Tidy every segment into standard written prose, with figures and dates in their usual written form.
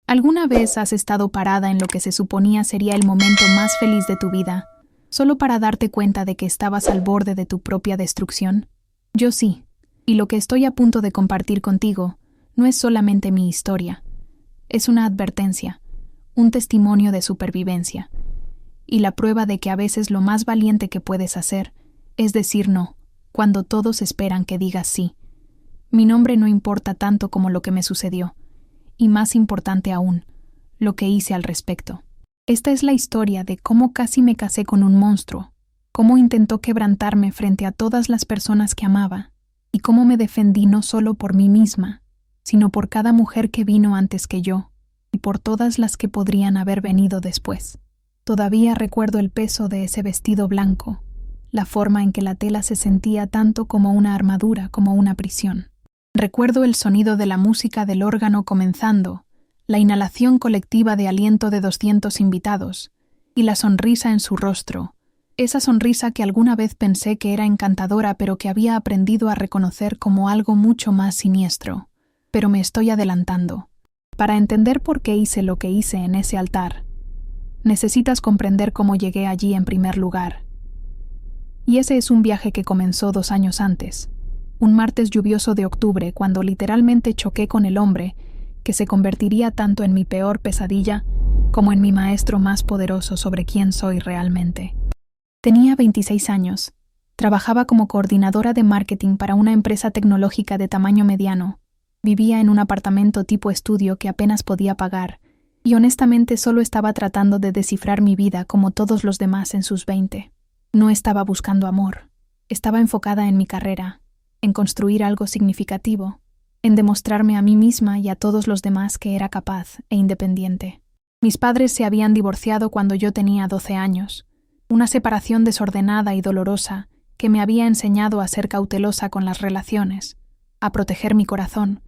¿Alguna vez has estado parada en lo que se suponía sería el momento más feliz de tu vida, solo para darte cuenta de que estabas al borde de tu propia destrucción? Yo sí, y lo que estoy a punto de compartir contigo no es solamente mi historia, es una advertencia, un testimonio de supervivencia, y la prueba de que a veces lo más valiente que puedes hacer es decir no, cuando todos esperan que digas sí. Mi nombre no importa tanto como lo que me sucedió, y más importante aún, lo que hice al respecto. Esta es la historia de cómo casi me casé con un monstruo, cómo intentó quebrantarme frente a todas las personas que amaba, y cómo me defendí no solo por mí misma, sino por cada mujer que vino antes que yo, y por todas las que podrían haber venido después. Todavía recuerdo el peso de ese vestido blanco, la forma en que la tela se sentía tanto como una armadura como una prisión. Recuerdo el sonido de la música del órgano comenzando, la inhalación colectiva de aliento de 200 invitados, y la sonrisa en su rostro, esa sonrisa que alguna vez pensé que era encantadora pero que había aprendido a reconocer como algo mucho más siniestro. Pero me estoy adelantando. Para entender por qué hice lo que hice en ese altar, necesitas comprender cómo llegué allí en primer lugar. Y ese es un viaje que comenzó 2 años antes, un martes lluvioso de octubre, cuando literalmente choqué con el hombre que se convertiría tanto en mi peor pesadilla como en mi maestro más poderoso sobre quién soy realmente. Tenía 26 años, trabajaba como coordinadora de marketing para una empresa tecnológica de tamaño mediano, vivía en un apartamento tipo estudio que apenas podía pagar, y honestamente solo estaba tratando de descifrar mi vida como todos los demás en sus 20. No estaba buscando amor, estaba enfocada en mi carrera, en construir algo significativo, en demostrarme a mí misma y a todos los demás que era capaz e independiente. Mis padres se habían divorciado cuando yo tenía 12 años, una separación desordenada y dolorosa que me había enseñado a ser cautelosa con las relaciones, a proteger mi corazón,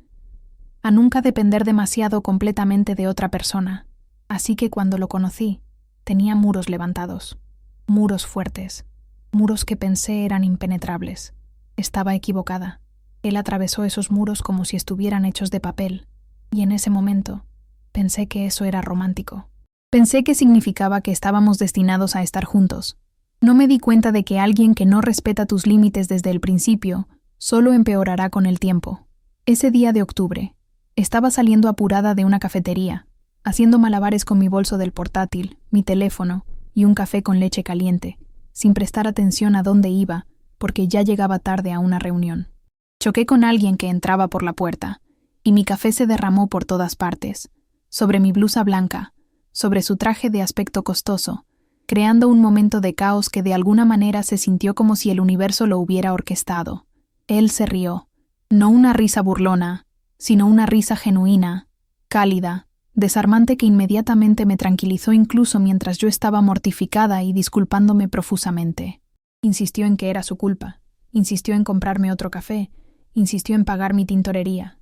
a nunca depender demasiado completamente de otra persona. Así que cuando lo conocí, tenía muros levantados, muros fuertes, muros que pensé eran impenetrables. Estaba equivocada. Él atravesó esos muros como si estuvieran hechos de papel, y en ese momento pensé que eso era romántico. Pensé que significaba que estábamos destinados a estar juntos. No me di cuenta de que alguien que no respeta tus límites desde el principio solo empeorará con el tiempo. Ese día de octubre, estaba saliendo apurada de una cafetería, haciendo malabares con mi bolso del portátil, mi teléfono y un café con leche caliente, sin prestar atención a dónde iba, porque ya llegaba tarde a una reunión. Choqué con alguien que entraba por la puerta, y mi café se derramó por todas partes, sobre mi blusa blanca, sobre su traje de aspecto costoso, creando un momento de caos que de alguna manera se sintió como si el universo lo hubiera orquestado. Él se rió, no una risa burlona, sino una risa genuina, cálida, desarmante que inmediatamente me tranquilizó incluso mientras yo estaba mortificada y disculpándome profusamente. Insistió en que era su culpa, insistió en comprarme otro café, insistió en pagar mi tintorería.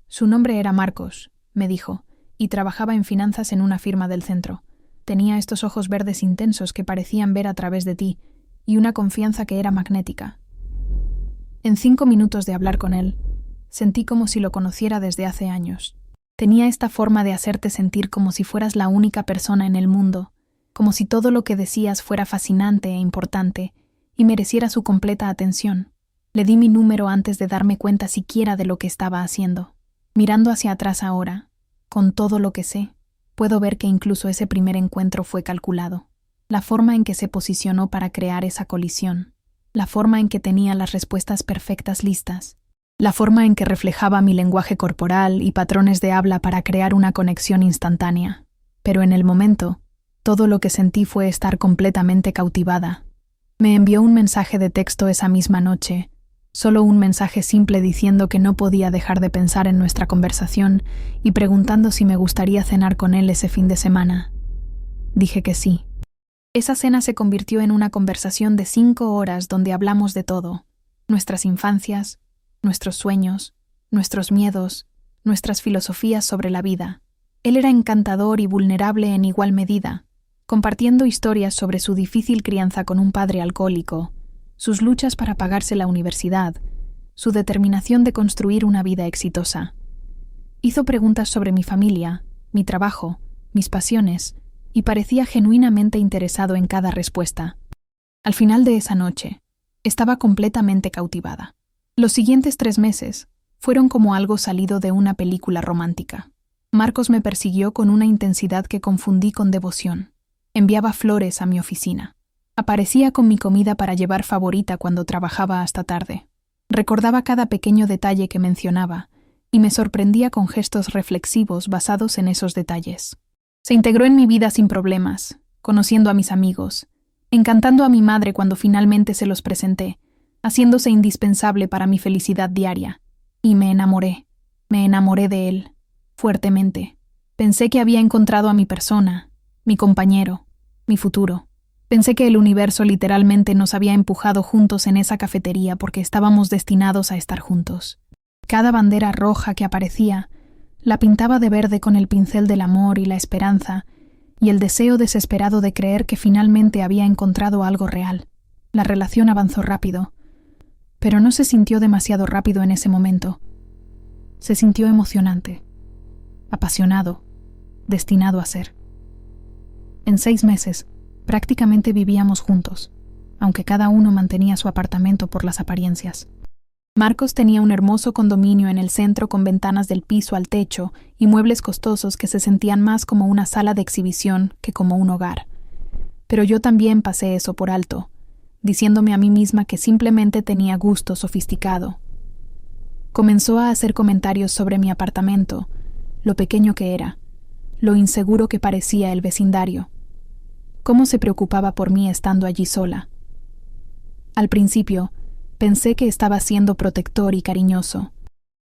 Su nombre era Marcos, me dijo, y trabajaba en finanzas en una firma del centro. Tenía estos ojos verdes intensos que parecían ver a través de ti, y una confianza que era magnética. En 5 minutos de hablar con él, sentí como si lo conociera desde hace años. Tenía esta forma de hacerte sentir como si fueras la única persona en el mundo, como si todo lo que decías fuera fascinante e importante, y mereciera su completa atención. Le di mi número antes de darme cuenta siquiera de lo que estaba haciendo. Mirando hacia atrás ahora, con todo lo que sé, puedo ver que incluso ese primer encuentro fue calculado. La forma en que se posicionó para crear esa colisión, la forma en que tenía las respuestas perfectas listas, la forma en que reflejaba mi lenguaje corporal y patrones de habla para crear una conexión instantánea. Pero en el momento, todo lo que sentí fue estar completamente cautivada. Me envió un mensaje de texto esa misma noche, solo un mensaje simple diciendo que no podía dejar de pensar en nuestra conversación y preguntando si me gustaría cenar con él ese fin de semana. Dije que sí. Esa cena se convirtió en una conversación de 5 horas donde hablamos de todo: nuestras infancias, nuestros sueños, nuestros miedos, nuestras filosofías sobre la vida. Él era encantador y vulnerable en igual medida, compartiendo historias sobre su difícil crianza con un padre alcohólico, sus luchas para pagarse la universidad, su determinación de construir una vida exitosa. Hizo preguntas sobre mi familia, mi trabajo, mis pasiones, y parecía genuinamente interesado en cada respuesta. Al final de esa noche, estaba completamente cautivada. Los siguientes 3 meses fueron como algo salido de una película romántica. Marcos me persiguió con una intensidad que confundí con devoción. Enviaba flores a mi oficina. Aparecía con mi comida para llevar favorita cuando trabajaba hasta tarde. Recordaba cada pequeño detalle que mencionaba y me sorprendía con gestos reflexivos basados en esos detalles. Se integró en mi vida sin problemas, conociendo a mis amigos, encantando a mi madre cuando finalmente se los presenté, haciéndose indispensable para mi felicidad diaria. Y me enamoré de él, fuertemente. Pensé que había encontrado a mi persona, mi compañero, mi futuro. Pensé que el universo literalmente nos había empujado juntos en esa cafetería porque estábamos destinados a estar juntos. Cada bandera roja que aparecía la pintaba de verde con el pincel del amor y la esperanza y el deseo desesperado de creer que finalmente había encontrado algo real. La relación avanzó rápido, pero no se sintió demasiado rápido en ese momento. Se sintió emocionante, apasionado, destinado a ser. En 6 meses, prácticamente vivíamos juntos, aunque cada uno mantenía su apartamento por las apariencias. Marcos tenía un hermoso condominio en el centro con ventanas del piso al techo y muebles costosos que se sentían más como una sala de exhibición que como un hogar. Pero yo también pasé eso por alto, diciéndome a mí misma que simplemente tenía gusto sofisticado. Comenzó a hacer comentarios sobre mi apartamento, lo pequeño que era, lo inseguro que parecía el vecindario, cómo se preocupaba por mí estando allí sola. Al principio, pensé que estaba siendo protector y cariñoso.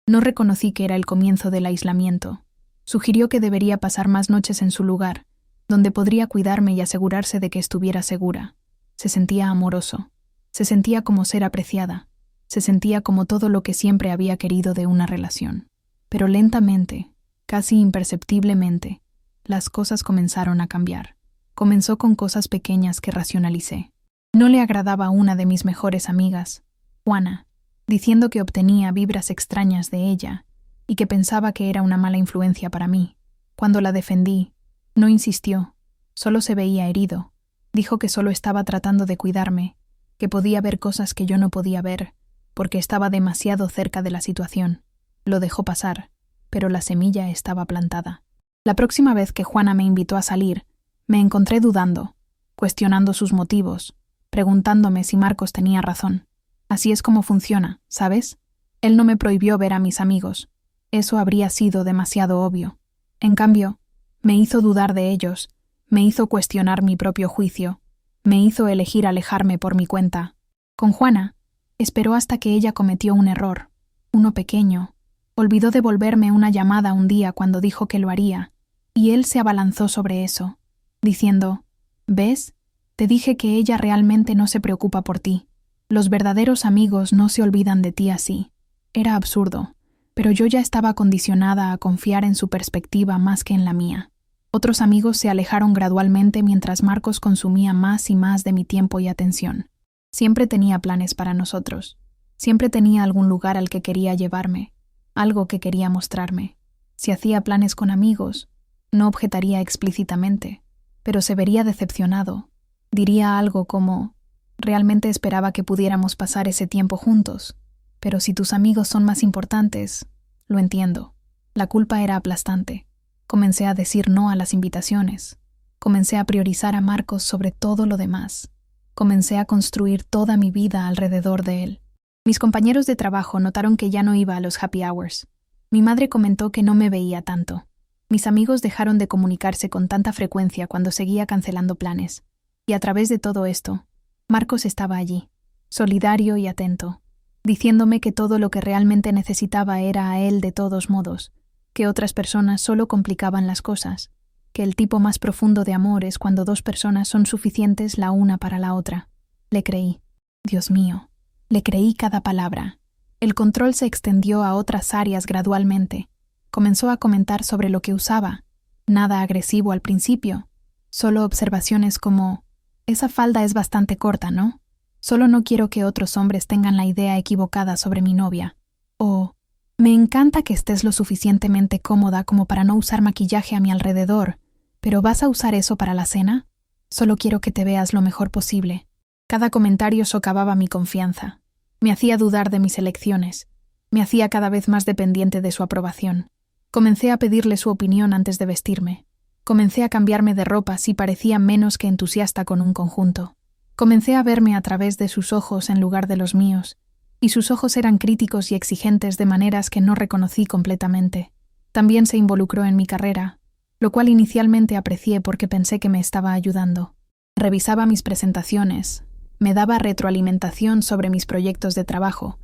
No reconocí que era el comienzo del aislamiento. Sugirió que debería pasar más noches en su lugar, donde podría cuidarme y asegurarse de que estuviera segura. Se sentía amoroso. Se sentía como ser apreciada. Se sentía como todo lo que siempre había querido de una relación. Pero lentamente, casi imperceptiblemente, las cosas comenzaron a cambiar. Comenzó con cosas pequeñas que racionalicé. No le agradaba a una de mis mejores amigas, Juana, diciendo que obtenía vibras extrañas de ella y que pensaba que era una mala influencia para mí. Cuando la defendí, no insistió, solo se veía herido. Dijo que solo estaba tratando de cuidarme, que podía ver cosas que yo no podía ver, porque estaba demasiado cerca de la situación. Lo dejó pasar, pero la semilla estaba plantada. La próxima vez que Juana me invitó a salir, me encontré dudando, cuestionando sus motivos, preguntándome si Marcos tenía razón. Así es como funciona, ¿sabes? Él no me prohibió ver a mis amigos. Eso habría sido demasiado obvio. En cambio, me hizo dudar de ellos, me hizo cuestionar mi propio juicio, me hizo elegir alejarme por mi cuenta. Con Juana, esperó hasta que ella cometió un error, uno pequeño. Olvidó devolverme una llamada un día cuando dijo que lo haría, y él se abalanzó sobre eso, diciendo, ¿ves? Te dije que ella realmente no se preocupa por ti. Los verdaderos amigos no se olvidan de ti así. Era absurdo, pero yo ya estaba condicionada a confiar en su perspectiva más que en la mía. Otros amigos se alejaron gradualmente mientras Marcos consumía más y más de mi tiempo y atención. Siempre tenía planes para nosotros. Siempre tenía algún lugar al que quería llevarme, algo que quería mostrarme. Si hacía planes con amigos, no objetaría explícitamente, pero se vería decepcionado. Diría algo como: realmente esperaba que pudiéramos pasar ese tiempo juntos, pero si tus amigos son más importantes, lo entiendo. La culpa era aplastante. Comencé a decir no a las invitaciones. Comencé a priorizar a Marcos sobre todo lo demás. Comencé a construir toda mi vida alrededor de él. Mis compañeros de trabajo notaron que ya no iba a los happy hours. Mi madre comentó que no me veía tanto. Mis amigos dejaron de comunicarse con tanta frecuencia cuando seguía cancelando planes. Y a través de todo esto, Marcos estaba allí, solidario y atento, diciéndome que todo lo que realmente necesitaba era a él de todos modos, que otras personas solo complicaban las cosas, que el tipo más profundo de amor es cuando 2 personas son suficientes la una para la otra. Le creí. Dios mío, le creí cada palabra. El control se extendió a otras áreas gradualmente. Comenzó a comentar sobre lo que usaba. Nada agresivo al principio, solo observaciones como: esa falda es bastante corta, ¿no? Solo no quiero que otros hombres tengan la idea equivocada sobre mi novia. O: Me encanta que estés lo suficientemente cómoda como para no usar maquillaje a mi alrededor, pero ¿vas a usar eso para la cena? Solo quiero que te veas lo mejor posible. Cada comentario socavaba mi confianza. Me hacía dudar de mis elecciones. Me hacía cada vez más dependiente de su aprobación. Comencé a pedirle su opinión antes de vestirme. Comencé a cambiarme de ropa si parecía menos que entusiasta con un conjunto. Comencé a verme a través de sus ojos en lugar de los míos, y sus ojos eran críticos y exigentes de maneras que no reconocí completamente. También se involucró en mi carrera, lo cual inicialmente aprecié porque pensé que me estaba ayudando. Revisaba mis presentaciones, me daba retroalimentación sobre mis proyectos de trabajo,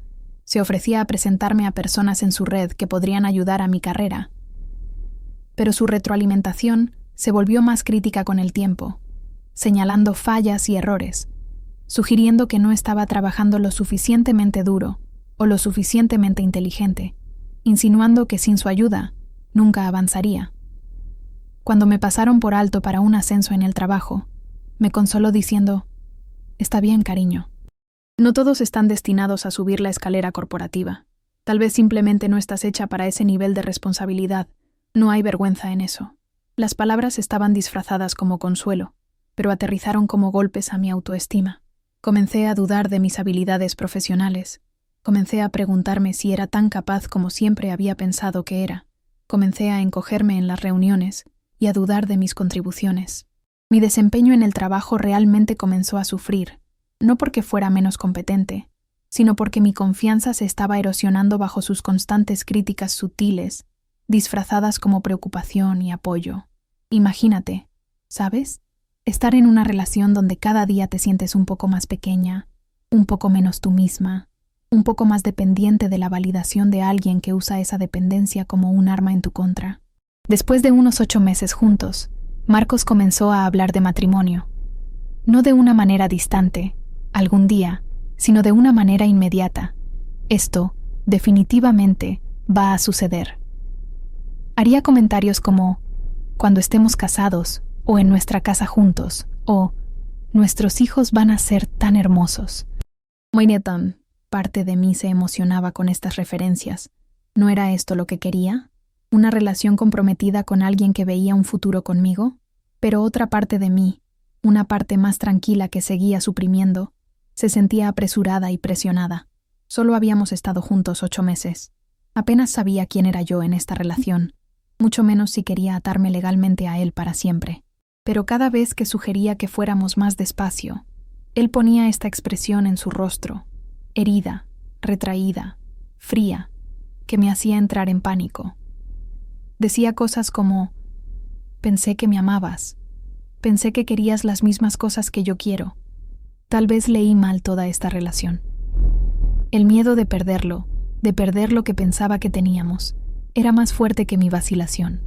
se ofrecía a presentarme a personas en su red que podrían ayudar a mi carrera. Pero su retroalimentación se volvió más crítica con el tiempo, señalando fallas y errores, sugiriendo que no estaba trabajando lo suficientemente duro o lo suficientemente inteligente, insinuando que sin su ayuda nunca avanzaría. Cuando me pasaron por alto para un ascenso en el trabajo, me consoló diciendo: «Está bien, cariño. No todos están destinados a subir la escalera corporativa. Tal vez simplemente no estás hecha para ese nivel de responsabilidad. No hay vergüenza en eso». Las palabras estaban disfrazadas como consuelo, pero aterrizaron como golpes a mi autoestima. Comencé a dudar de mis habilidades profesionales. Comencé a preguntarme si era tan capaz como siempre había pensado que era. Comencé a encogerme en las reuniones y a dudar de mis contribuciones. Mi desempeño en el trabajo realmente comenzó a sufrir, no porque fuera menos competente, sino porque mi confianza se estaba erosionando bajo sus constantes críticas sutiles, disfrazadas como preocupación y apoyo. Imagínate, ¿sabes? Estar en una relación donde cada día te sientes un poco más pequeña, un poco menos tú misma, un poco más dependiente de la validación de alguien que usa esa dependencia como un arma en tu contra. Después de unos 8 meses juntos, Marcos comenzó a hablar de matrimonio. No de una manera distante, algún día, sino de una manera inmediata. Esto, definitivamente, va a suceder. Haría comentarios como: «Cuando estemos casados», o «en nuestra casa juntos», o «nuestros hijos van a ser tan hermosos». Muy bien, parte de mí se emocionaba con estas referencias. ¿No era esto lo que quería? ¿Una relación comprometida con alguien que veía un futuro conmigo? Pero otra parte de mí, una parte más tranquila que seguía suprimiendo, se sentía apresurada y presionada. Solo habíamos estado juntos 8 meses. Apenas sabía quién era yo en esta relación, mucho menos si quería atarme legalmente a él para siempre. Pero cada vez que sugería que fuéramos más despacio, él ponía esta expresión en su rostro, herida, retraída, fría, que me hacía entrar en pánico. Decía cosas como: «Pensé que me amabas. Pensé que querías las mismas cosas que yo quiero». Tal vez leí mal toda esta relación. El miedo de perder lo que pensaba que teníamos, era más fuerte que mi vacilación.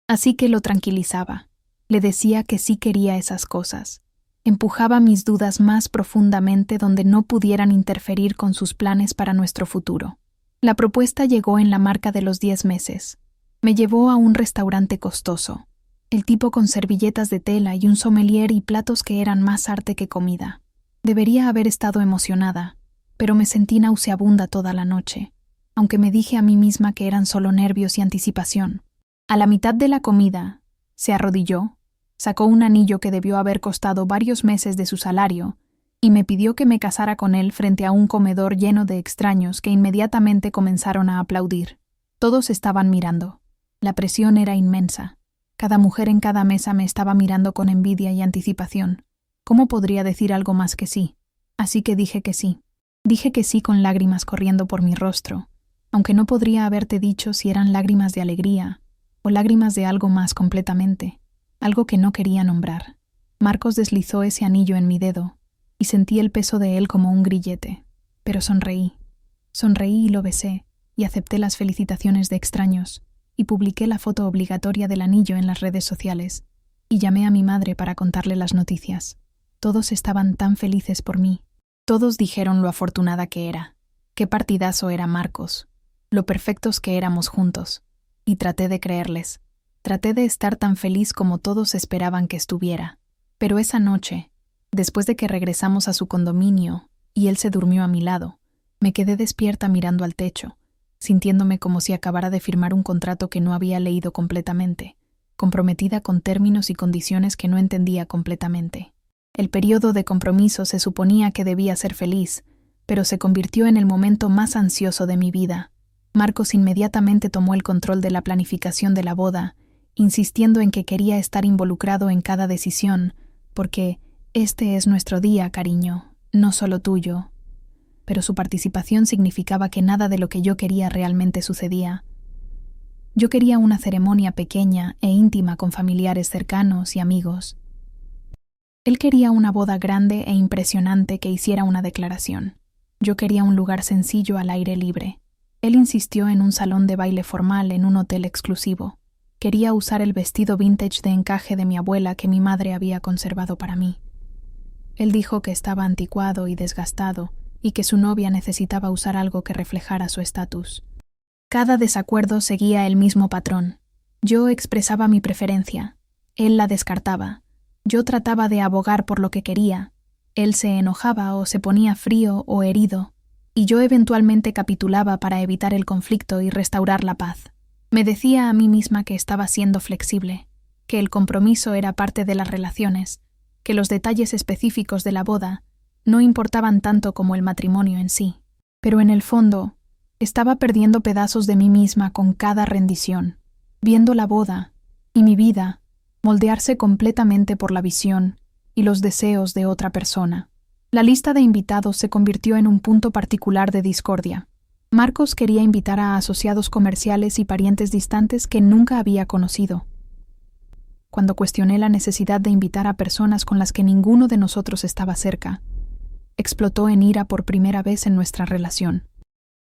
Así que lo tranquilizaba. Le decía que sí quería esas cosas. Empujaba mis dudas más profundamente donde no pudieran interferir con sus planes para nuestro futuro. La propuesta llegó en la marca de los 10 meses. Me llevó a un restaurante costoso, el tipo con servilletas de tela y un sommelier y platos que eran más arte que comida. Debería haber estado emocionada, pero me sentí nauseabunda toda la noche, aunque me dije a mí misma que eran solo nervios y anticipación. A la mitad de la comida, se arrodilló, sacó un anillo que debió haber costado varios meses de su salario y me pidió que me casara con él frente a un comedor lleno de extraños que inmediatamente comenzaron a aplaudir. Todos estaban mirando. La presión era inmensa. Cada mujer en cada mesa me estaba mirando con envidia y anticipación. ¿Cómo podría decir algo más que sí? Así que dije que sí. Dije que sí con lágrimas corriendo por mi rostro, aunque no podría haberte dicho si eran lágrimas de alegría o lágrimas de algo más completamente, algo que no quería nombrar. Marcos deslizó ese anillo en mi dedo y sentí el peso de él como un grillete, pero sonreí. Sonreí y lo besé y acepté las felicitaciones de extraños y publiqué la foto obligatoria del anillo en las redes sociales y llamé a mi madre para contarle las noticias. Todos estaban tan felices por mí. Todos dijeron lo afortunada que era, qué partidazo era Marcos, lo perfectos que éramos juntos, y traté de creerles. Traté de estar tan feliz como todos esperaban que estuviera. Pero esa noche, después de que regresamos a su condominio y él se durmió a mi lado, me quedé despierta mirando al techo, sintiéndome como si acabara de firmar un contrato que no había leído completamente, comprometida con términos y condiciones que no entendía completamente. El periodo de compromiso se suponía que debía ser feliz, pero se convirtió en el momento más ansioso de mi vida. Marcos inmediatamente tomó el control de la planificación de la boda, insistiendo en que quería estar involucrado en cada decisión, porque este es nuestro día, cariño, no solo tuyo. Pero su participación significaba que nada de lo que yo quería realmente sucedía. Yo quería una ceremonia pequeña e íntima con familiares cercanos y amigos. Él quería una boda grande e impresionante que hiciera una declaración. Yo quería un lugar sencillo al aire libre. Él insistió en un salón de baile formal en un hotel exclusivo. Quería usar el vestido vintage de encaje de mi abuela que mi madre había conservado para mí. Él dijo que estaba anticuado y desgastado y que su novia necesitaba usar algo que reflejara su estatus. Cada desacuerdo seguía el mismo patrón. Yo expresaba mi preferencia. Él la descartaba. Yo trataba de abogar por lo que quería. Él se enojaba o se ponía frío o herido, y yo eventualmente capitulaba para evitar el conflicto y restaurar la paz. Me decía a mí misma que estaba siendo flexible, que el compromiso era parte de las relaciones, que los detalles específicos de la boda no importaban tanto como el matrimonio en sí. Pero en el fondo, estaba perdiendo pedazos de mí misma con cada rendición, viendo la boda y mi vida moldearse completamente por la visión y los deseos de otra persona. La lista de invitados se convirtió en un punto particular de discordia. Marcos quería invitar a asociados comerciales y parientes distantes que nunca había conocido. Cuando cuestioné la necesidad de invitar a personas con las que ninguno de nosotros estaba cerca, explotó en ira por primera vez en nuestra relación.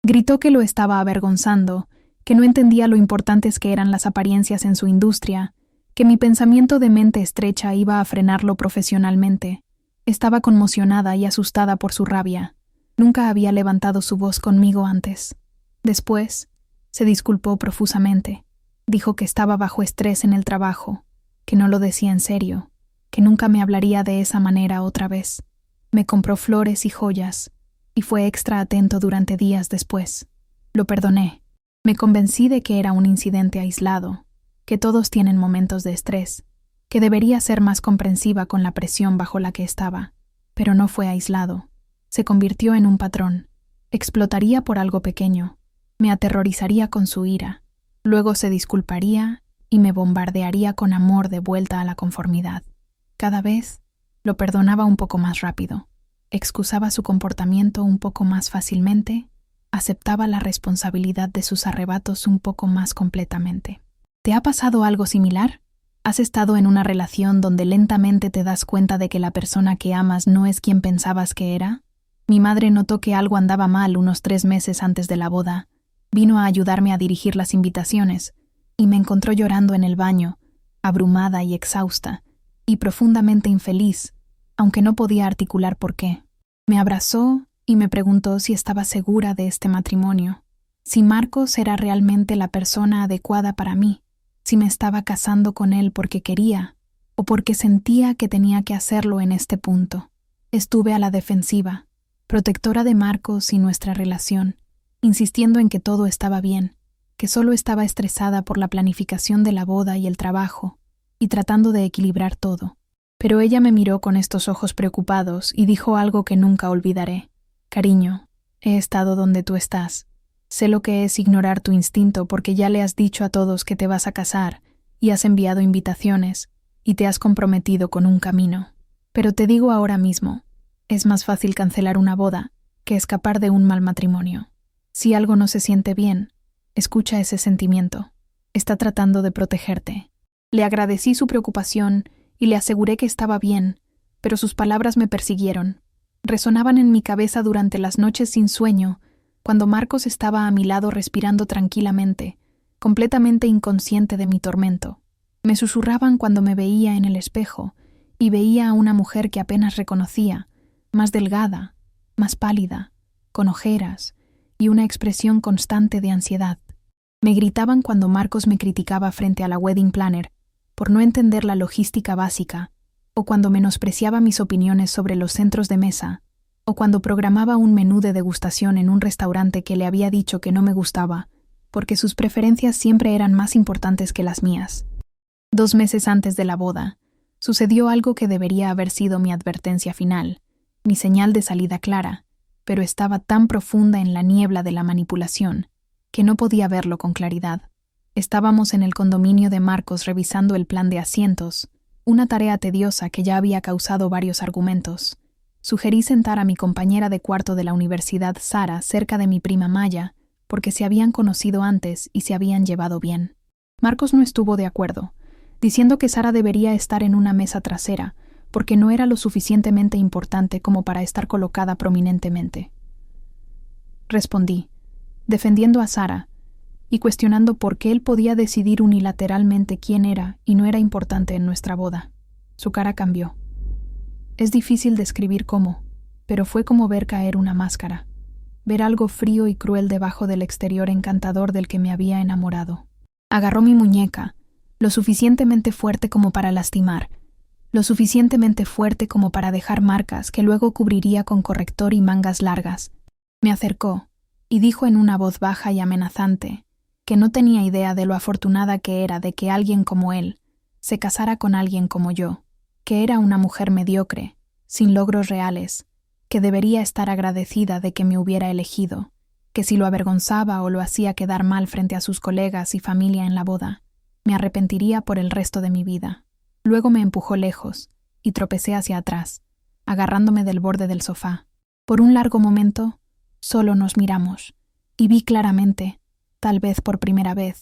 Gritó que lo estaba avergonzando, que no entendía lo importantes que eran las apariencias en su industria, que mi pensamiento de mente estrecha iba a frenarlo profesionalmente. Estaba conmocionada y asustada por su rabia. Nunca había levantado su voz conmigo antes. Después, se disculpó profusamente. Dijo que estaba bajo estrés en el trabajo, que no lo decía en serio, que nunca me hablaría de esa manera otra vez. Me compró flores y joyas, y fue extra atento durante días después. Lo perdoné. Me convencí de que era un incidente aislado, que todos tienen momentos de estrés, que debería ser más comprensiva con la presión bajo la que estaba, pero no fue aislado. Se convirtió en un patrón. Explotaría por algo pequeño. Me aterrorizaría con su ira. Luego se disculparía y me bombardearía con amor de vuelta a la conformidad. Cada vez lo perdonaba un poco más rápido. Excusaba su comportamiento un poco más fácilmente. Aceptaba la responsabilidad de sus arrebatos un poco más completamente. ¿Te ha pasado algo similar? ¿Has estado en una relación donde lentamente te das cuenta de que la persona que amas no es quien pensabas que era? Mi madre notó que algo andaba mal unos 3 meses antes de la boda. Vino a ayudarme a dirigir las invitaciones y me encontró llorando en el baño, abrumada y exhausta, y profundamente infeliz, aunque no podía articular por qué. Me abrazó y me preguntó si estaba segura de este matrimonio, si Marcos era realmente la persona adecuada para mí, si me estaba casando con él porque quería o porque sentía que tenía que hacerlo en este punto. Estuve a la defensiva, protectora de Marcos y nuestra relación, insistiendo en que todo estaba bien, que solo estaba estresada por la planificación de la boda y el trabajo, y tratando de equilibrar todo. Pero ella me miró con estos ojos preocupados y dijo algo que nunca olvidaré. Cariño, he estado donde tú estás. Sé lo que es ignorar tu instinto porque ya le has dicho a todos que te vas a casar y has enviado invitaciones y te has comprometido con un camino. Pero te digo ahora mismo, es más fácil cancelar una boda que escapar de un mal matrimonio. Si algo no se siente bien, escucha ese sentimiento. Está tratando de protegerte. Le agradecí su preocupación y le aseguré que estaba bien, pero sus palabras me persiguieron. Resonaban en mi cabeza durante las noches sin sueño, cuando Marcos estaba a mi lado respirando tranquilamente, completamente inconsciente de mi tormento. Me susurraban cuando me veía en el espejo y veía a una mujer que apenas reconocía, más delgada, más pálida, con ojeras y una expresión constante de ansiedad. Me gritaban cuando Marcos me criticaba frente a la wedding planner por no entender la logística básica, o cuando menospreciaba mis opiniones sobre los centros de mesa, o cuando programaba un menú de degustación en un restaurante que le había dicho que no me gustaba, porque sus preferencias siempre eran más importantes que las mías. 2 meses antes de la boda, sucedió algo que debería haber sido mi advertencia final, mi señal de salida clara, pero estaba tan profunda en la niebla de la manipulación que no podía verlo con claridad. Estábamos en el condominio de Marcos revisando el plan de asientos, una tarea tediosa que ya había causado varios argumentos. Sugerí sentar a mi compañera de cuarto de la universidad, Sara, cerca de mi prima Maya, porque se habían conocido antes y se habían llevado bien. Marcos no estuvo de acuerdo, diciendo que Sara debería estar en una mesa trasera, porque no era lo suficientemente importante como para estar colocada prominentemente. Respondí, defendiendo a Sara, y cuestionando por qué él podía decidir unilateralmente quién era y no era importante en nuestra boda. Su cara cambió. Es difícil describir cómo, pero fue como ver caer una máscara, ver algo frío y cruel debajo del exterior encantador del que me había enamorado. Agarró mi muñeca, lo suficientemente fuerte como para lastimar, lo suficientemente fuerte como para dejar marcas que luego cubriría con corrector y mangas largas. Me acercó y dijo en una voz baja y amenazante que no tenía idea de lo afortunada que era de que alguien como él se casara con alguien como yo, que era una mujer mediocre, sin logros reales, que debería estar agradecida de que me hubiera elegido, que si lo avergonzaba o lo hacía quedar mal frente a sus colegas y familia en la boda, me arrepentiría por el resto de mi vida. Luego me empujó lejos y tropecé hacia atrás, agarrándome del borde del sofá. Por un largo momento, solo nos miramos, y vi claramente, tal vez por primera vez,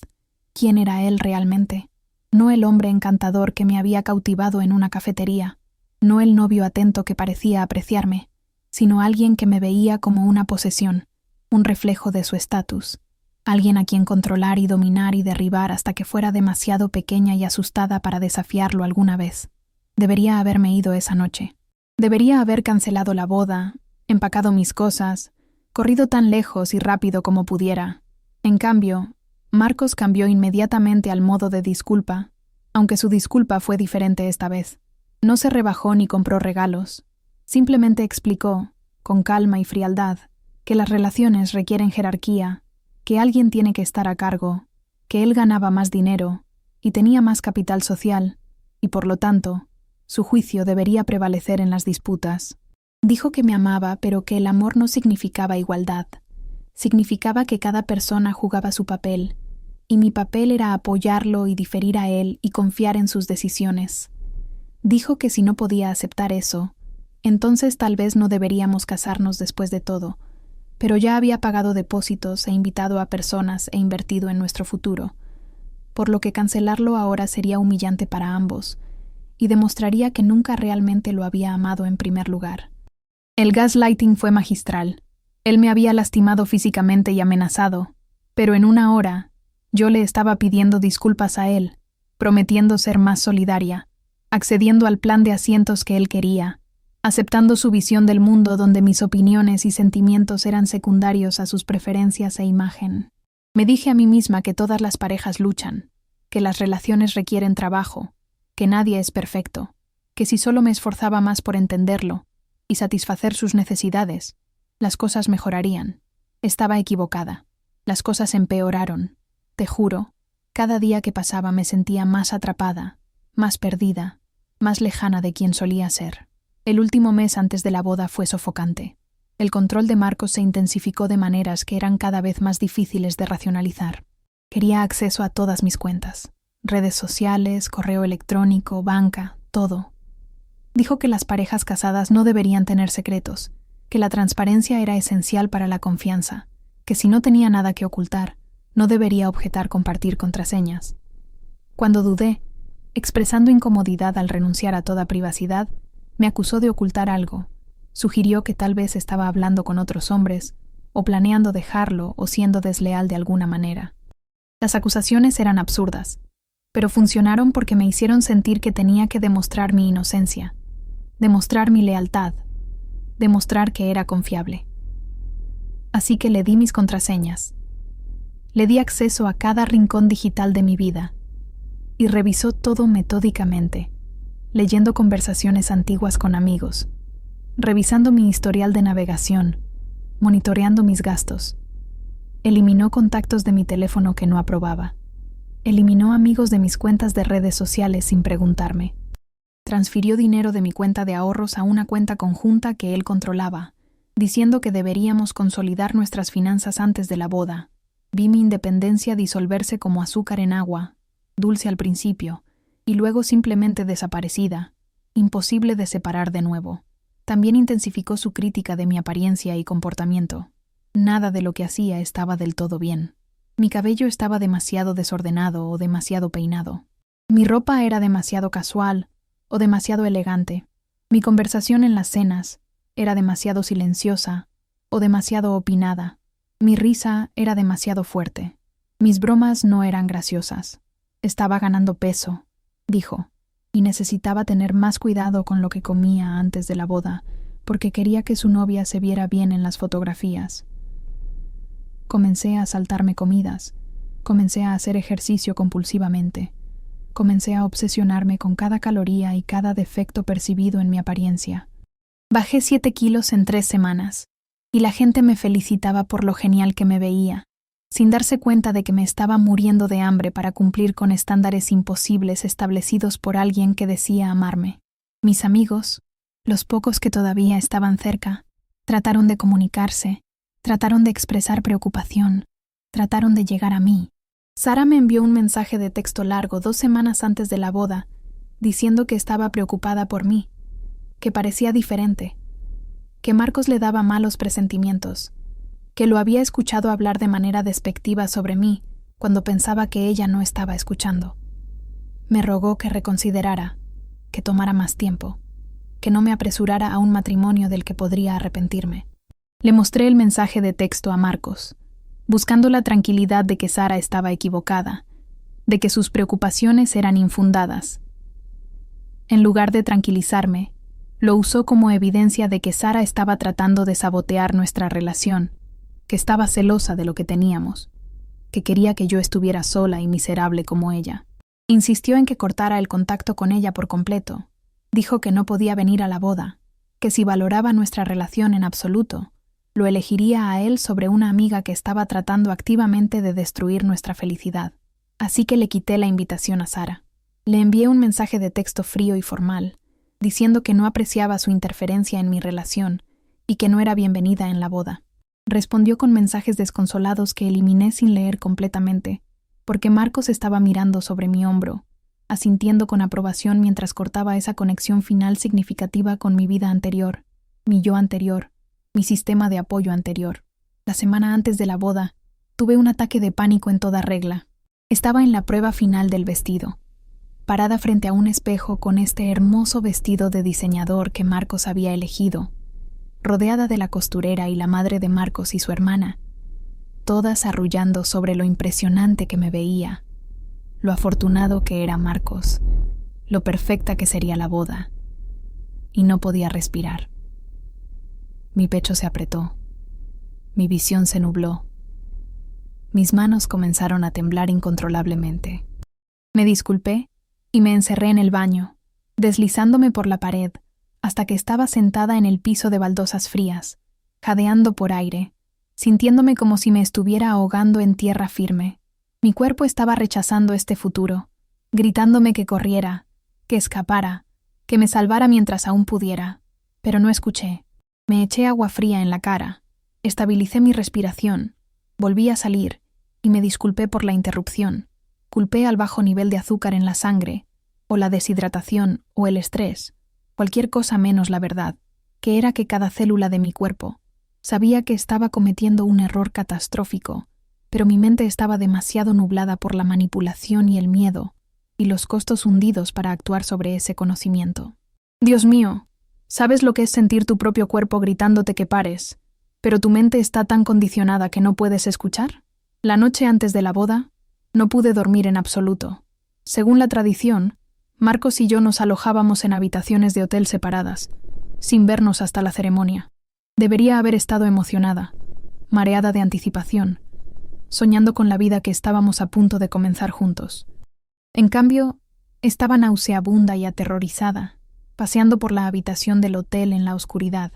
quién era él realmente. No el hombre encantador que me había cautivado en una cafetería, no el novio atento que parecía apreciarme, sino alguien que me veía como una posesión, un reflejo de su estatus, alguien a quien controlar y dominar y derribar hasta que fuera demasiado pequeña y asustada para desafiarlo alguna vez. Debería haberme ido esa noche. Debería haber cancelado la boda, empacado mis cosas, corrido tan lejos y rápido como pudiera. En cambio, Marcos cambió inmediatamente al modo de disculpa, aunque su disculpa fue diferente esta vez. No se rebajó ni compró regalos. Simplemente explicó, con calma y frialdad, que las relaciones requieren jerarquía, que alguien tiene que estar a cargo, que él ganaba más dinero y tenía más capital social, y por lo tanto, su juicio debería prevalecer en las disputas. Dijo que me amaba, pero que el amor no significaba igualdad. Significaba que cada persona jugaba su papel, y mi papel era apoyarlo y diferir a él y confiar en sus decisiones. Dijo que si no podía aceptar eso, entonces tal vez no deberíamos casarnos después de todo, pero ya había pagado depósitos e invitado a personas e invertido en nuestro futuro, por lo que cancelarlo ahora sería humillante para ambos, y demostraría que nunca realmente lo había amado en primer lugar. El gaslighting fue magistral. Él me había lastimado físicamente y amenazado, pero en una hora yo le estaba pidiendo disculpas a él, prometiendo ser más solidaria, accediendo al plan de asientos que él quería, aceptando su visión del mundo donde mis opiniones y sentimientos eran secundarios a sus preferencias e imagen. Me dije a mí misma que todas las parejas luchan, que las relaciones requieren trabajo, que nadie es perfecto, que si solo me esforzaba más por entenderlo y satisfacer sus necesidades, las cosas mejorarían. Estaba equivocada. Las cosas empeoraron. Te juro, cada día que pasaba me sentía más atrapada, más perdida, más lejana de quien solía ser. El último mes antes de la boda fue sofocante. El control de Marcos se intensificó de maneras que eran cada vez más difíciles de racionalizar. Quería acceso a todas mis cuentas. Redes sociales, correo electrónico, banca, todo. Dijo que las parejas casadas no deberían tener secretos, que la transparencia era esencial para la confianza, que si no tenía nada que ocultar, no debería objetar compartir contraseñas. Cuando dudé, expresando incomodidad al renunciar a toda privacidad, me acusó de ocultar algo. Sugirió que tal vez estaba hablando con otros hombres, o planeando dejarlo o siendo desleal de alguna manera. Las acusaciones eran absurdas, pero funcionaron porque me hicieron sentir que tenía que demostrar mi inocencia, demostrar mi lealtad, demostrar que era confiable. Así que le di mis contraseñas. Le di acceso a cada rincón digital de mi vida y revisó todo metódicamente, leyendo conversaciones antiguas con amigos, revisando mi historial de navegación, monitoreando mis gastos. Eliminó contactos de mi teléfono que no aprobaba. Eliminó amigos de mis cuentas de redes sociales sin preguntarme. Transfirió dinero de mi cuenta de ahorros a una cuenta conjunta que él controlaba, diciendo que deberíamos consolidar nuestras finanzas antes de la boda. Vi mi independencia disolverse como azúcar en agua, dulce al principio, y luego simplemente desaparecida, imposible de separar de nuevo. También intensificó su crítica de mi apariencia y comportamiento. Nada de lo que hacía estaba del todo bien. Mi cabello estaba demasiado desordenado o demasiado peinado. Mi ropa era demasiado casual o demasiado elegante. Mi conversación en las cenas era demasiado silenciosa o demasiado opinada. Mi risa era demasiado fuerte. Mis bromas no eran graciosas. Estaba ganando peso, dijo, y necesitaba tener más cuidado con lo que comía antes de la boda, porque quería que su novia se viera bien en las fotografías. Comencé a saltarme comidas. Comencé a hacer ejercicio compulsivamente. Comencé a obsesionarme con cada caloría y cada defecto percibido en mi apariencia. Bajé 7 kilos en 3 semanas, y la gente me felicitaba por lo genial que me veía, sin darse cuenta de que me estaba muriendo de hambre para cumplir con estándares imposibles establecidos por alguien que decía amarme. Mis amigos, los pocos que todavía estaban cerca, trataron de comunicarse, trataron de expresar preocupación, trataron de llegar a mí. Sara me envió un mensaje de texto largo 2 semanas antes de la boda, diciendo que estaba preocupada por mí, que parecía diferente, que Marcos le daba malos presentimientos, que lo había escuchado hablar de manera despectiva sobre mí cuando pensaba que ella no estaba escuchando. Me rogó que reconsiderara, que tomara más tiempo, que no me apresurara a un matrimonio del que podría arrepentirme. Le mostré el mensaje de texto a Marcos, buscando la tranquilidad de que Sara estaba equivocada, de que sus preocupaciones eran infundadas. En lugar de tranquilizarme, lo usó como evidencia de que Sara estaba tratando de sabotear nuestra relación, que estaba celosa de lo que teníamos, que quería que yo estuviera sola y miserable como ella. Insistió en que cortara el contacto con ella por completo. Dijo que no podía venir a la boda, que si valoraba nuestra relación en absoluto, lo elegiría a él sobre una amiga que estaba tratando activamente de destruir nuestra felicidad. Así que le quité la invitación a Sara. Le envié un mensaje de texto frío y formal, diciendo que no apreciaba su interferencia en mi relación y que no era bienvenida en la boda. Respondió con mensajes desconsolados que eliminé sin leer completamente, porque Marcos estaba mirando sobre mi hombro, asintiendo con aprobación mientras cortaba esa conexión final significativa con mi vida anterior, mi yo anterior, mi sistema de apoyo anterior. La semana antes de la boda, tuve un ataque de pánico en toda regla. Estaba en la prueba final del vestido, parada frente a un espejo con este hermoso vestido de diseñador que Marcos había elegido, rodeada de la costurera y la madre de Marcos y su hermana, todas arrullando sobre lo impresionante que me veía, lo afortunado que era Marcos, lo perfecta que sería la boda, y no podía respirar. Mi pecho se apretó, mi visión se nubló, mis manos comenzaron a temblar incontrolablemente. Me disculpé y me encerré en el baño, deslizándome por la pared, hasta que estaba sentada en el piso de baldosas frías, jadeando por aire, sintiéndome como si me estuviera ahogando en tierra firme. Mi cuerpo estaba rechazando este futuro, gritándome que corriera, que escapara, que me salvara mientras aún pudiera, pero no escuché. Me eché agua fría en la cara, estabilicé mi respiración, volví a salir y me disculpé por la interrupción. Culpé al bajo nivel de azúcar en la sangre, o la deshidratación, o el estrés, cualquier cosa menos la verdad, que era que cada célula de mi cuerpo sabía que estaba cometiendo un error catastrófico, pero mi mente estaba demasiado nublada por la manipulación y el miedo, y los costos hundidos para actuar sobre ese conocimiento. Dios mío, sabes lo que es sentir tu propio cuerpo gritándote que pares, pero tu mente está tan condicionada que no puedes escuchar. La noche antes de la boda, no pude dormir en absoluto. Según la tradición, Marcos y yo nos alojábamos en habitaciones de hotel separadas, sin vernos hasta la ceremonia. Debería haber estado emocionada, mareada de anticipación, soñando con la vida que estábamos a punto de comenzar juntos. En cambio, estaba nauseabunda y aterrorizada, paseando por la habitación del hotel en la oscuridad,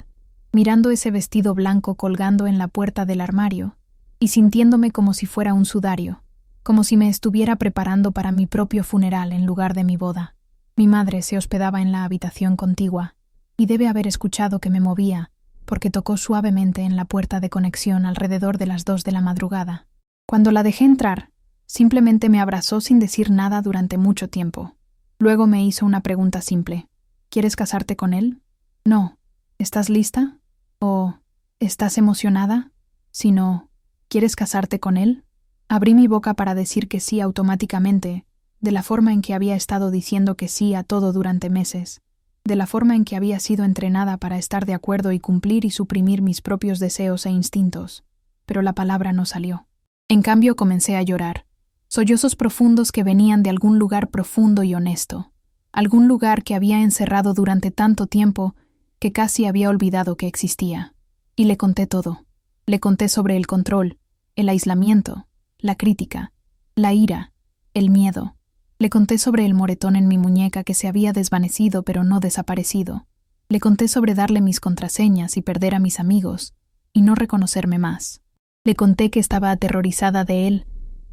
mirando ese vestido blanco colgando en la puerta del armario y sintiéndome como si fuera un sudario, como si me estuviera preparando para mi propio funeral en lugar de mi boda. Mi madre se hospedaba en la habitación contigua y debe haber escuchado que me movía, porque tocó suavemente en la puerta de conexión alrededor de las 2 de la madrugada. Cuando la dejé entrar, simplemente me abrazó sin decir nada durante mucho tiempo. Luego me hizo una pregunta simple. ¿Quieres casarte con él? No. ¿Estás lista? ¿O estás emocionada? Si no, ¿quieres casarte con él? Abrí mi boca para decir que sí automáticamente, de la forma en que había estado diciendo que sí a todo durante meses, de la forma en que había sido entrenada para estar de acuerdo y cumplir y suprimir mis propios deseos e instintos, pero la palabra no salió. En cambio comencé a llorar, sollozos profundos que venían de algún lugar profundo y honesto, algún lugar que había encerrado durante tanto tiempo que casi había olvidado que existía. Y le conté todo. Le conté sobre el control, el aislamiento, la crítica, la ira, el miedo. Le conté sobre el moretón en mi muñeca que se había desvanecido pero no desaparecido. Le conté sobre darle mis contraseñas y perder a mis amigos, y no reconocerme más. Le conté que estaba aterrorizada de él,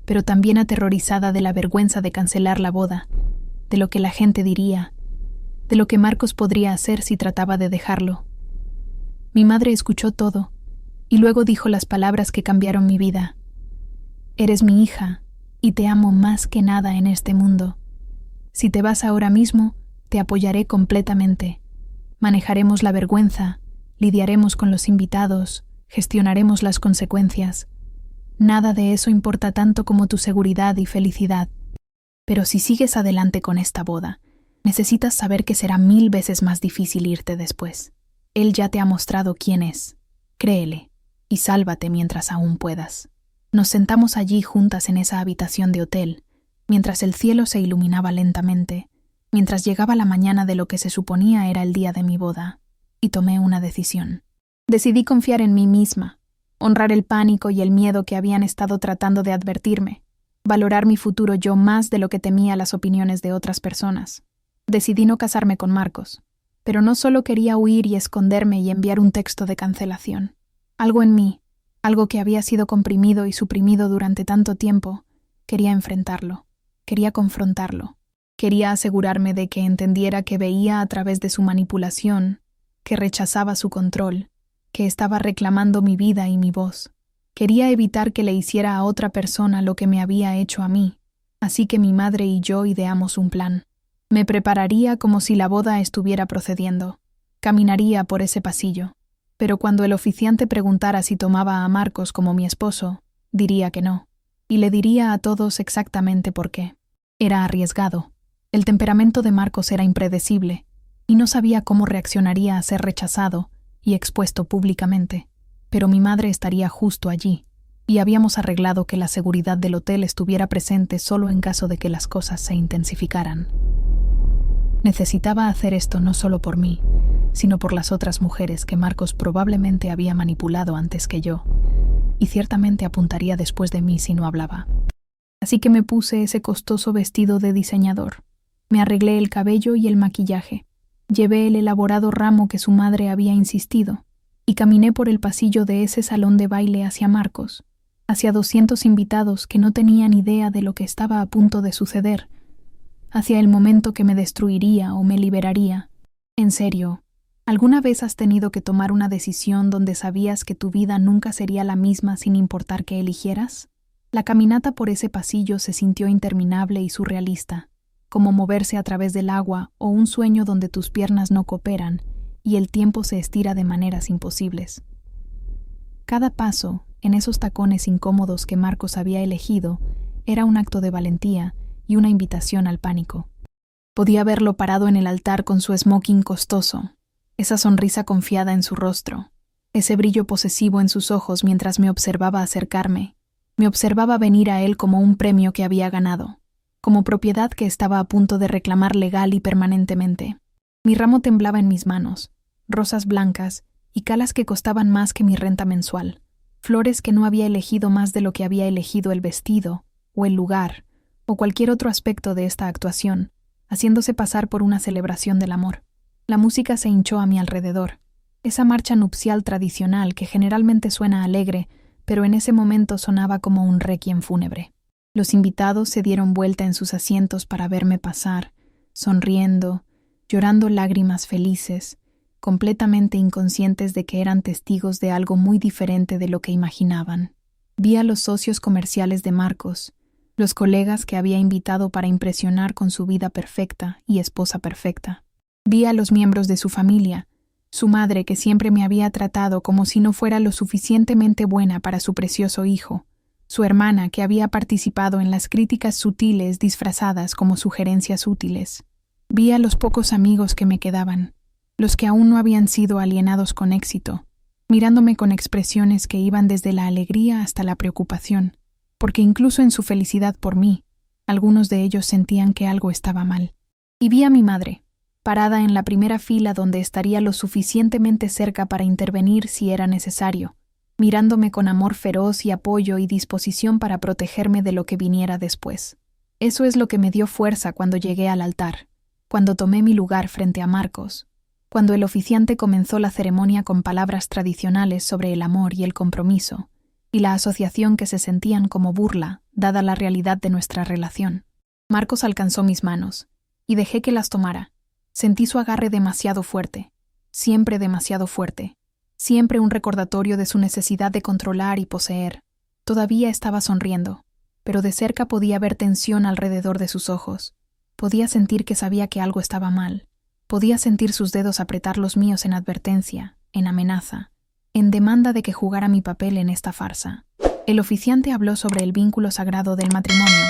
pero también aterrorizada de la vergüenza de cancelar la boda, de lo que la gente diría, de lo que Marcos podría hacer si trataba de dejarlo. Mi madre escuchó todo, y luego dijo las palabras que cambiaron mi vida. Eres mi hija, y te amo más que nada en este mundo. Si te vas ahora mismo, te apoyaré completamente. Manejaremos la vergüenza, lidiaremos con los invitados, gestionaremos las consecuencias. Nada de eso importa tanto como tu seguridad y felicidad. Pero si sigues adelante con esta boda, necesitas saber que será 1000 veces más difícil irte después. Él ya te ha mostrado quién es. Créele, y sálvate mientras aún puedas. Nos sentamos allí juntas en esa habitación de hotel, mientras el cielo se iluminaba lentamente, mientras llegaba la mañana de lo que se suponía era el día de mi boda, y tomé una decisión. Decidí confiar en mí misma, honrar el pánico y el miedo que habían estado tratando de advertirme, valorar mi futuro yo más de lo que temía las opiniones de otras personas. Decidí no casarme con Marcos, pero no solo quería huir y esconderme y enviar un texto de cancelación. Algo en mí, algo que había sido comprimido y suprimido durante tanto tiempo, quería enfrentarlo, quería confrontarlo, quería asegurarme de que entendiera que veía a través de su manipulación, que rechazaba su control, que estaba reclamando mi vida y mi voz. Quería evitar que le hiciera a otra persona lo que me había hecho a mí, así que mi madre y yo ideamos un plan. Me prepararía como si la boda estuviera procediendo. Caminaría por ese pasillo. Pero cuando el oficiante preguntara si tomaba a Marcos como mi esposo, diría que no, y le diría a todos exactamente por qué. Era arriesgado. El temperamento de Marcos era impredecible, y no sabía cómo reaccionaría a ser rechazado y expuesto públicamente. Pero mi madre estaría justo allí, y habíamos arreglado que la seguridad del hotel estuviera presente solo en caso de que las cosas se intensificaran. Necesitaba hacer esto no solo por mí, sino por las otras mujeres que Marcos probablemente había manipulado antes que yo, y ciertamente apuntaría después de mí si no hablaba. Así que me puse ese costoso vestido de diseñador. Me arreglé el cabello y el maquillaje. Llevé el elaborado ramo que su madre había insistido, y caminé por el pasillo de ese salón de baile hacia Marcos, hacia 200 invitados que no tenían idea de lo que estaba a punto de suceder, hacia el momento que me destruiría o me liberaría. En serio, ¿alguna vez has tenido que tomar una decisión donde sabías que tu vida nunca sería la misma sin importar qué eligieras? La caminata por ese pasillo se sintió interminable y surrealista, como moverse a través del agua o un sueño donde tus piernas no cooperan y el tiempo se estira de maneras imposibles. Cada paso, en esos tacones incómodos que Marcos había elegido, era un acto de valentía y una invitación al pánico. Podía verlo parado en el altar con su smoking costoso, esa sonrisa confiada en su rostro, ese brillo posesivo en sus ojos mientras me observaba acercarme. Me observaba venir a él como un premio que había ganado, como propiedad que estaba a punto de reclamar legal y permanentemente. Mi ramo temblaba en mis manos, rosas blancas y calas que costaban más que mi renta mensual, flores que no había elegido más de lo que había elegido el vestido, o el lugar, o cualquier otro aspecto de esta actuación, haciéndose pasar por una celebración del amor. La música se hinchó a mi alrededor. Esa marcha nupcial tradicional que generalmente suena alegre, pero en ese momento sonaba como un requiem fúnebre. Los invitados se dieron vuelta en sus asientos para verme pasar, sonriendo, llorando lágrimas felices, completamente inconscientes de que eran testigos de algo muy diferente de lo que imaginaban. Vi a los socios comerciales de Marcos, los colegas que había invitado para impresionar con su vida perfecta y esposa perfecta. Vi a los miembros de su familia, su madre que siempre me había tratado como si no fuera lo suficientemente buena para su precioso hijo, su hermana que había participado en las críticas sutiles disfrazadas como sugerencias útiles. Vi a los pocos amigos que me quedaban, los que aún no habían sido alienados con éxito, mirándome con expresiones que iban desde la alegría hasta la preocupación, porque incluso en su felicidad por mí, algunos de ellos sentían que algo estaba mal. Y vi a mi madre, parada en la primera fila donde estaría lo suficientemente cerca para intervenir si era necesario, mirándome con amor feroz y apoyo y disposición para protegerme de lo que viniera después. Eso es lo que me dio fuerza cuando llegué al altar, cuando tomé mi lugar frente a Marcos, cuando el oficiante comenzó la ceremonia con palabras tradicionales sobre el amor y el compromiso, y la asociación que se sentían como burla, dada la realidad de nuestra relación. Marcos alcanzó mis manos, y dejé que las tomara. Sentí su agarre demasiado fuerte, siempre demasiado fuerte, siempre un recordatorio de su necesidad de controlar y poseer. Todavía estaba sonriendo, pero de cerca podía ver tensión alrededor de sus ojos. Podía sentir que sabía que algo estaba mal. Podía sentir sus dedos apretar los míos en advertencia, en amenaza, en demanda de que jugara mi papel en esta farsa. El oficiante habló sobre el vínculo sagrado del matrimonio,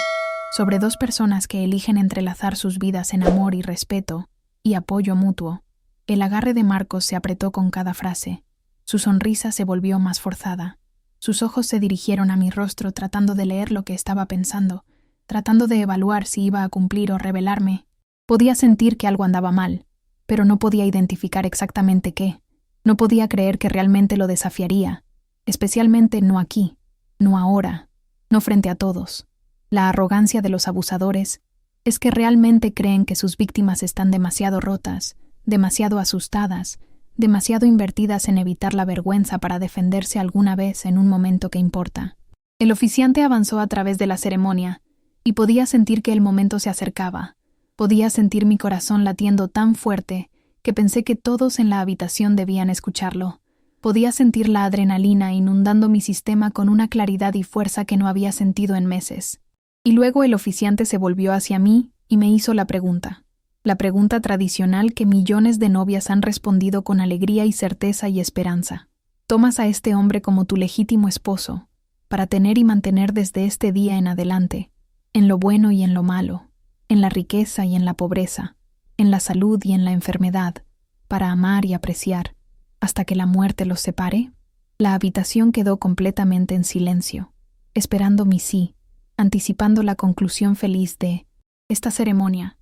sobre dos personas que eligen entrelazar sus vidas en amor y respeto, y apoyo mutuo. El agarre de Marcos se apretó con cada frase. Su sonrisa se volvió más forzada. Sus ojos se dirigieron a mi rostro tratando de leer lo que estaba pensando, tratando de evaluar si iba a cumplir o rebelarme. Podía sentir que algo andaba mal, pero no podía identificar exactamente qué. No podía creer que realmente lo desafiaría, especialmente no aquí, no ahora, no frente a todos. La arrogancia de los abusadores es que realmente creen que sus víctimas están demasiado rotas, demasiado asustadas, demasiado invertidas en evitar la vergüenza para defenderse alguna vez en un momento que importa. El oficiante avanzó a través de la ceremonia, y podía sentir que el momento se acercaba. Podía sentir mi corazón latiendo tan fuerte que pensé que todos en la habitación debían escucharlo. Podía sentir la adrenalina inundando mi sistema con una claridad y fuerza que no había sentido en meses. Y luego el oficiante se volvió hacia mí y me hizo la pregunta tradicional que millones de novias han respondido con alegría y certeza y esperanza. ¿Tomas a este hombre como tu legítimo esposo, para tener y mantener desde este día en adelante, en lo bueno y en lo malo, en la riqueza y en la pobreza, en la salud y en la enfermedad, para amar y apreciar, hasta que la muerte los separe? La habitación quedó completamente en silencio, esperando mi sí, anticipando la conclusión feliz de esta ceremonia,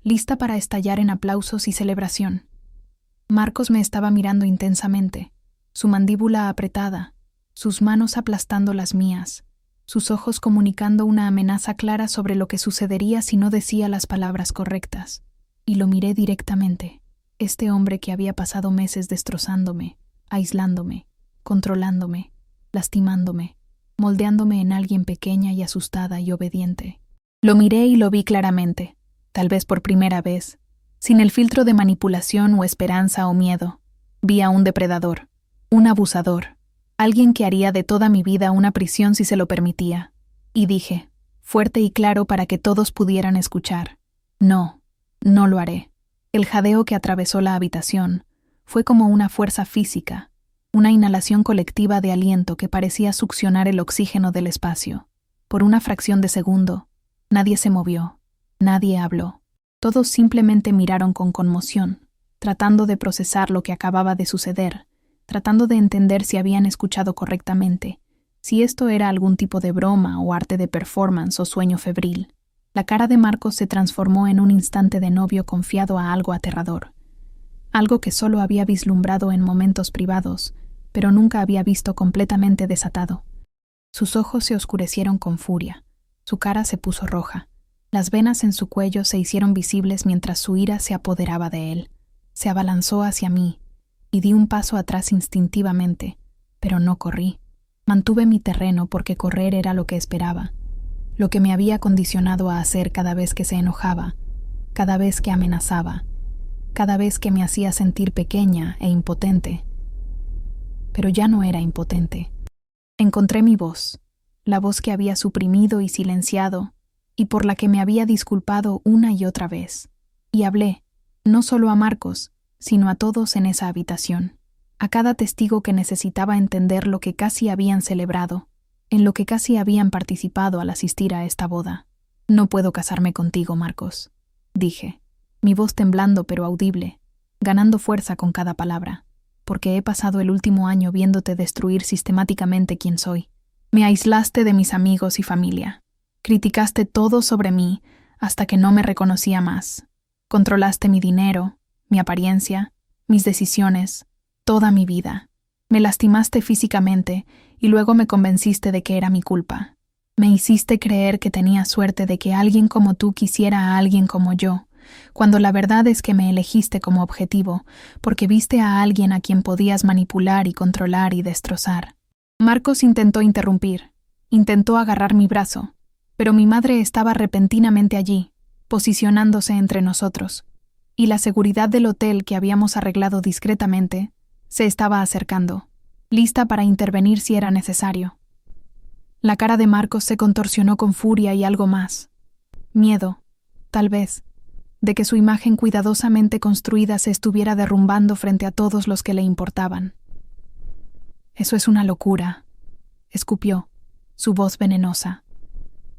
lista para estallar en aplausos y celebración. Marcos me estaba mirando intensamente, su mandíbula apretada, sus manos aplastando las mías, sus ojos comunicando una amenaza clara sobre lo que sucedería si no decía las palabras correctas. Y lo miré directamente, este hombre que había pasado meses destrozándome, aislándome, controlándome, lastimándome, moldeándome en alguien pequeña y asustada y obediente. Lo miré y lo vi claramente, tal vez por primera vez, sin el filtro de manipulación o esperanza o miedo. Vi a un depredador, un abusador, alguien que haría de toda mi vida una prisión si se lo permitía. Y dije, fuerte y claro para que todos pudieran escuchar, no lo haré. El jadeo que atravesó la habitación fue como una fuerza física, una inhalación colectiva de aliento que parecía succionar el oxígeno del espacio. Por una fracción de segundo, nadie se movió, nadie habló. Todos simplemente miraron con conmoción, tratando de procesar lo que acababa de suceder, tratando de entender si habían escuchado correctamente, si esto era algún tipo de broma o arte de performance o sueño febril. La cara de Marcos se transformó en un instante de novio confiado a algo aterrador, algo que solo había vislumbrado en momentos privados, pero nunca había visto completamente desatado. Sus ojos se oscurecieron con furia, su cara se puso roja, las venas en su cuello se hicieron visibles mientras su ira se apoderaba de él. Se abalanzó hacia mí y di un paso atrás instintivamente, pero no corrí. Mantuve mi terreno porque correr era lo que esperaba, lo que me había condicionado a hacer cada vez que se enojaba, cada vez que amenazaba, cada vez que me hacía sentir pequeña e impotente. Pero ya no era impotente. Encontré mi voz, la voz que había suprimido y silenciado, y por la que me había disculpado una y otra vez. Y hablé, no solo a Marcos, sino a todos en esa habitación, a cada testigo que necesitaba entender lo que casi habían celebrado, en lo que casi habían participado al asistir a esta boda. No puedo casarme contigo, Marcos, dije, mi voz temblando pero audible, ganando fuerza con cada palabra, porque he pasado el último año viéndote destruir sistemáticamente quién soy. Me aislaste de mis amigos y familia. Criticaste todo sobre mí hasta que no me reconocía más. Controlaste mi dinero, mi apariencia, mis decisiones, toda mi vida. Me lastimaste físicamente y luego me convenciste de que era mi culpa. Me hiciste creer que tenía suerte de que alguien como tú quisiera a alguien como yo, cuando la verdad es que me elegiste como objetivo, porque viste a alguien a quien podías manipular y controlar y destrozar. Marcos intentó interrumpir, intentó agarrar mi brazo, pero mi madre estaba repentinamente allí, posicionándose entre nosotros, y la seguridad del hotel que habíamos arreglado discretamente se estaba acercando, lista para intervenir si era necesario. La cara de Marcos se contorsionó con furia y algo más. Miedo, tal vez, de que su imagen cuidadosamente construida se estuviera derrumbando frente a todos los que le importaban. Eso es una locura, escupió, su voz venenosa.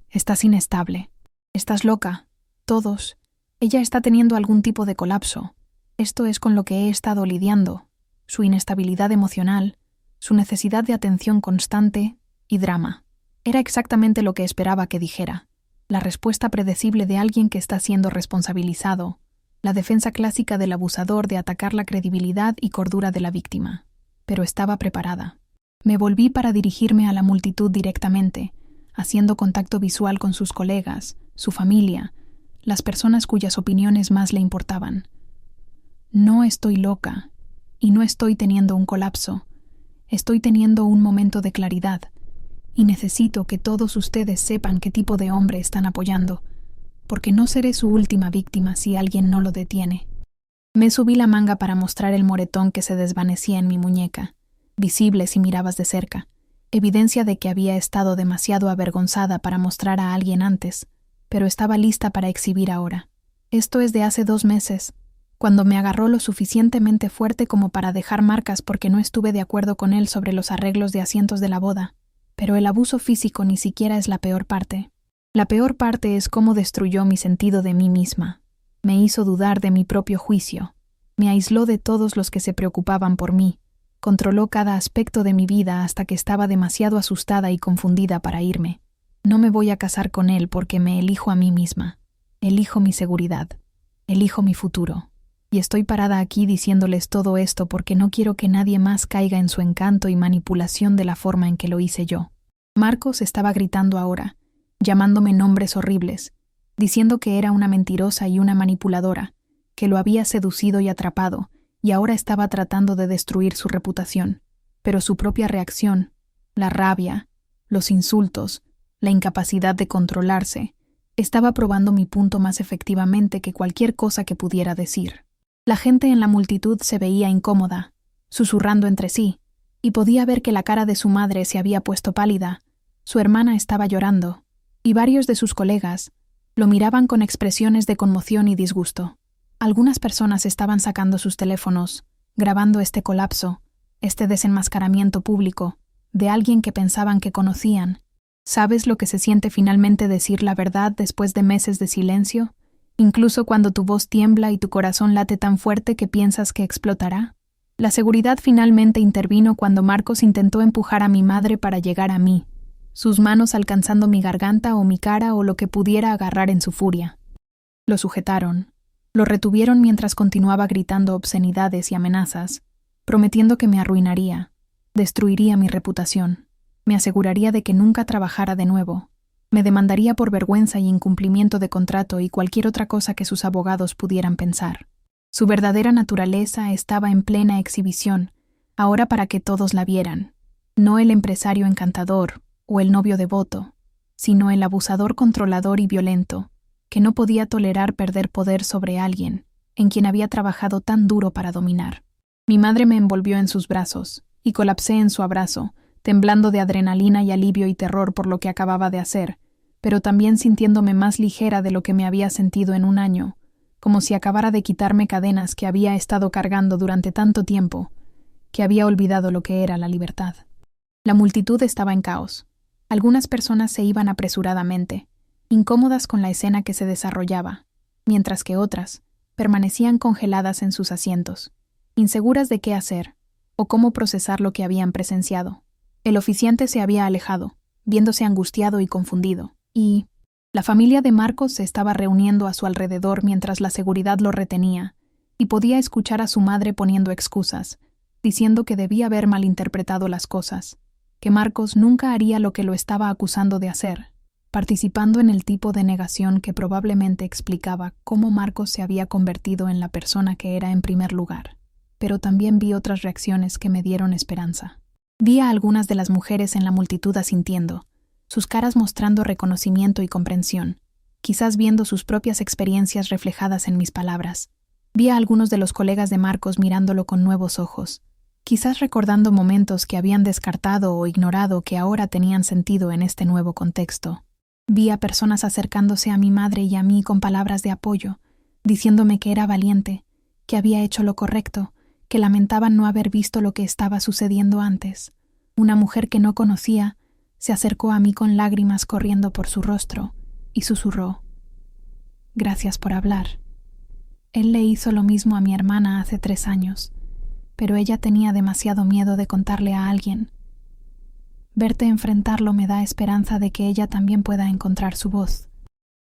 Estás inestable. Estás loca. Todos. Ella está teniendo algún tipo de colapso. Esto es con lo que he estado lidiando. Su inestabilidad emocional, su necesidad de atención constante y drama. Era exactamente lo que esperaba que dijera. La respuesta predecible de alguien que está siendo responsabilizado. La defensa clásica del abusador de atacar la credibilidad y cordura de la víctima. Pero estaba preparada. Me volví para dirigirme a la multitud directamente, haciendo contacto visual con sus colegas, su familia, las personas cuyas opiniones más le importaban. No estoy loca, y no estoy teniendo un colapso. Estoy teniendo un momento de claridad, y necesito que todos ustedes sepan qué tipo de hombre están apoyando, porque no seré su última víctima si alguien no lo detiene. Me subí la manga para mostrar el moretón que se desvanecía en mi muñeca, visible si mirabas de cerca, evidencia de que había estado demasiado avergonzada para mostrar a alguien antes, pero estaba lista para exhibir ahora. Esto es de hace 2 meses, cuando me agarró lo suficientemente fuerte como para dejar marcas porque no estuve de acuerdo con él sobre los arreglos de asientos de la boda. Pero el abuso físico ni siquiera es la peor parte. La peor parte es cómo destruyó mi sentido de mí misma. Me hizo dudar de mi propio juicio. Me aisló de todos los que se preocupaban por mí. Controló cada aspecto de mi vida hasta que estaba demasiado asustada y confundida para irme. No me voy a casar con él porque me elijo a mí misma. Elijo mi seguridad. Elijo mi futuro. Y estoy parada aquí diciéndoles todo esto porque no quiero que nadie más caiga en su encanto y manipulación de la forma en que lo hice yo. Marcos estaba gritando ahora, llamándome nombres horribles, diciendo que era una mentirosa y una manipuladora, que lo había seducido y atrapado, y ahora estaba tratando de destruir su reputación. Pero su propia reacción, la rabia, los insultos, la incapacidad de controlarse, estaba probando mi punto más efectivamente que cualquier cosa que pudiera decir. La gente en la multitud se veía incómoda, susurrando entre sí, y podía ver que la cara de su madre se había puesto pálida, su hermana estaba llorando, y varios de sus colegas lo miraban con expresiones de conmoción y disgusto. Algunas personas estaban sacando sus teléfonos, grabando este colapso, este desenmascaramiento público, de alguien que pensaban que conocían. ¿Sabes lo que se siente finalmente decir la verdad después de meses de silencio? Incluso cuando tu voz tiembla y tu corazón late tan fuerte que piensas que explotará. La seguridad finalmente intervino cuando Marcos intentó empujar a mi madre para llegar a mí, sus manos alcanzando mi garganta o mi cara o lo que pudiera agarrar en su furia. Lo sujetaron. Lo retuvieron mientras continuaba gritando obscenidades y amenazas, prometiendo que me arruinaría, destruiría mi reputación, me aseguraría de que nunca trabajara de nuevo, me demandaría por vergüenza y incumplimiento de contrato y cualquier otra cosa que sus abogados pudieran pensar. Su verdadera naturaleza estaba en plena exhibición, ahora para que todos la vieran. No el empresario encantador o el novio devoto, sino el abusador controlador y violento, que no podía tolerar perder poder sobre alguien en quien había trabajado tan duro para dominar. Mi madre me envolvió en sus brazos y colapsé en su abrazo, temblando de adrenalina y alivio y terror por lo que acababa de hacer, pero también sintiéndome más ligera de lo que me había sentido en un año, como si acabara de quitarme cadenas que había estado cargando durante tanto tiempo, que había olvidado lo que era la libertad. La multitud estaba en caos. Algunas personas se iban apresuradamente, incómodas con la escena que se desarrollaba, mientras que otras permanecían congeladas en sus asientos, inseguras de qué hacer o cómo procesar lo que habían presenciado. El oficiante se había alejado, viéndose angustiado y confundido, y la familia de Marcos se estaba reuniendo a su alrededor mientras la seguridad lo retenía, y podía escuchar a su madre poniendo excusas, diciendo que debía haber malinterpretado las cosas, que Marcos nunca haría lo que lo estaba acusando de hacer, participando en el tipo de negación que probablemente explicaba cómo Marcos se había convertido en la persona que era en primer lugar. Pero también vi otras reacciones que me dieron esperanza. Vi a algunas de las mujeres en la multitud asintiendo, sus caras mostrando reconocimiento y comprensión, quizás viendo sus propias experiencias reflejadas en mis palabras. Vi a algunos de los colegas de Marcos mirándolo con nuevos ojos, quizás recordando momentos que habían descartado o ignorado que ahora tenían sentido en este nuevo contexto. Vi a personas acercándose a mi madre y a mí con palabras de apoyo, diciéndome que era valiente, que había hecho lo correcto, que lamentaban no haber visto lo que estaba sucediendo antes. Una mujer que no conocía se acercó a mí con lágrimas corriendo por su rostro y susurró: «Gracias por hablar». Él le hizo lo mismo a mi hermana hace 3 años, pero ella tenía demasiado miedo de contarle a alguien. Verte enfrentarlo me da esperanza de que ella también pueda encontrar su voz.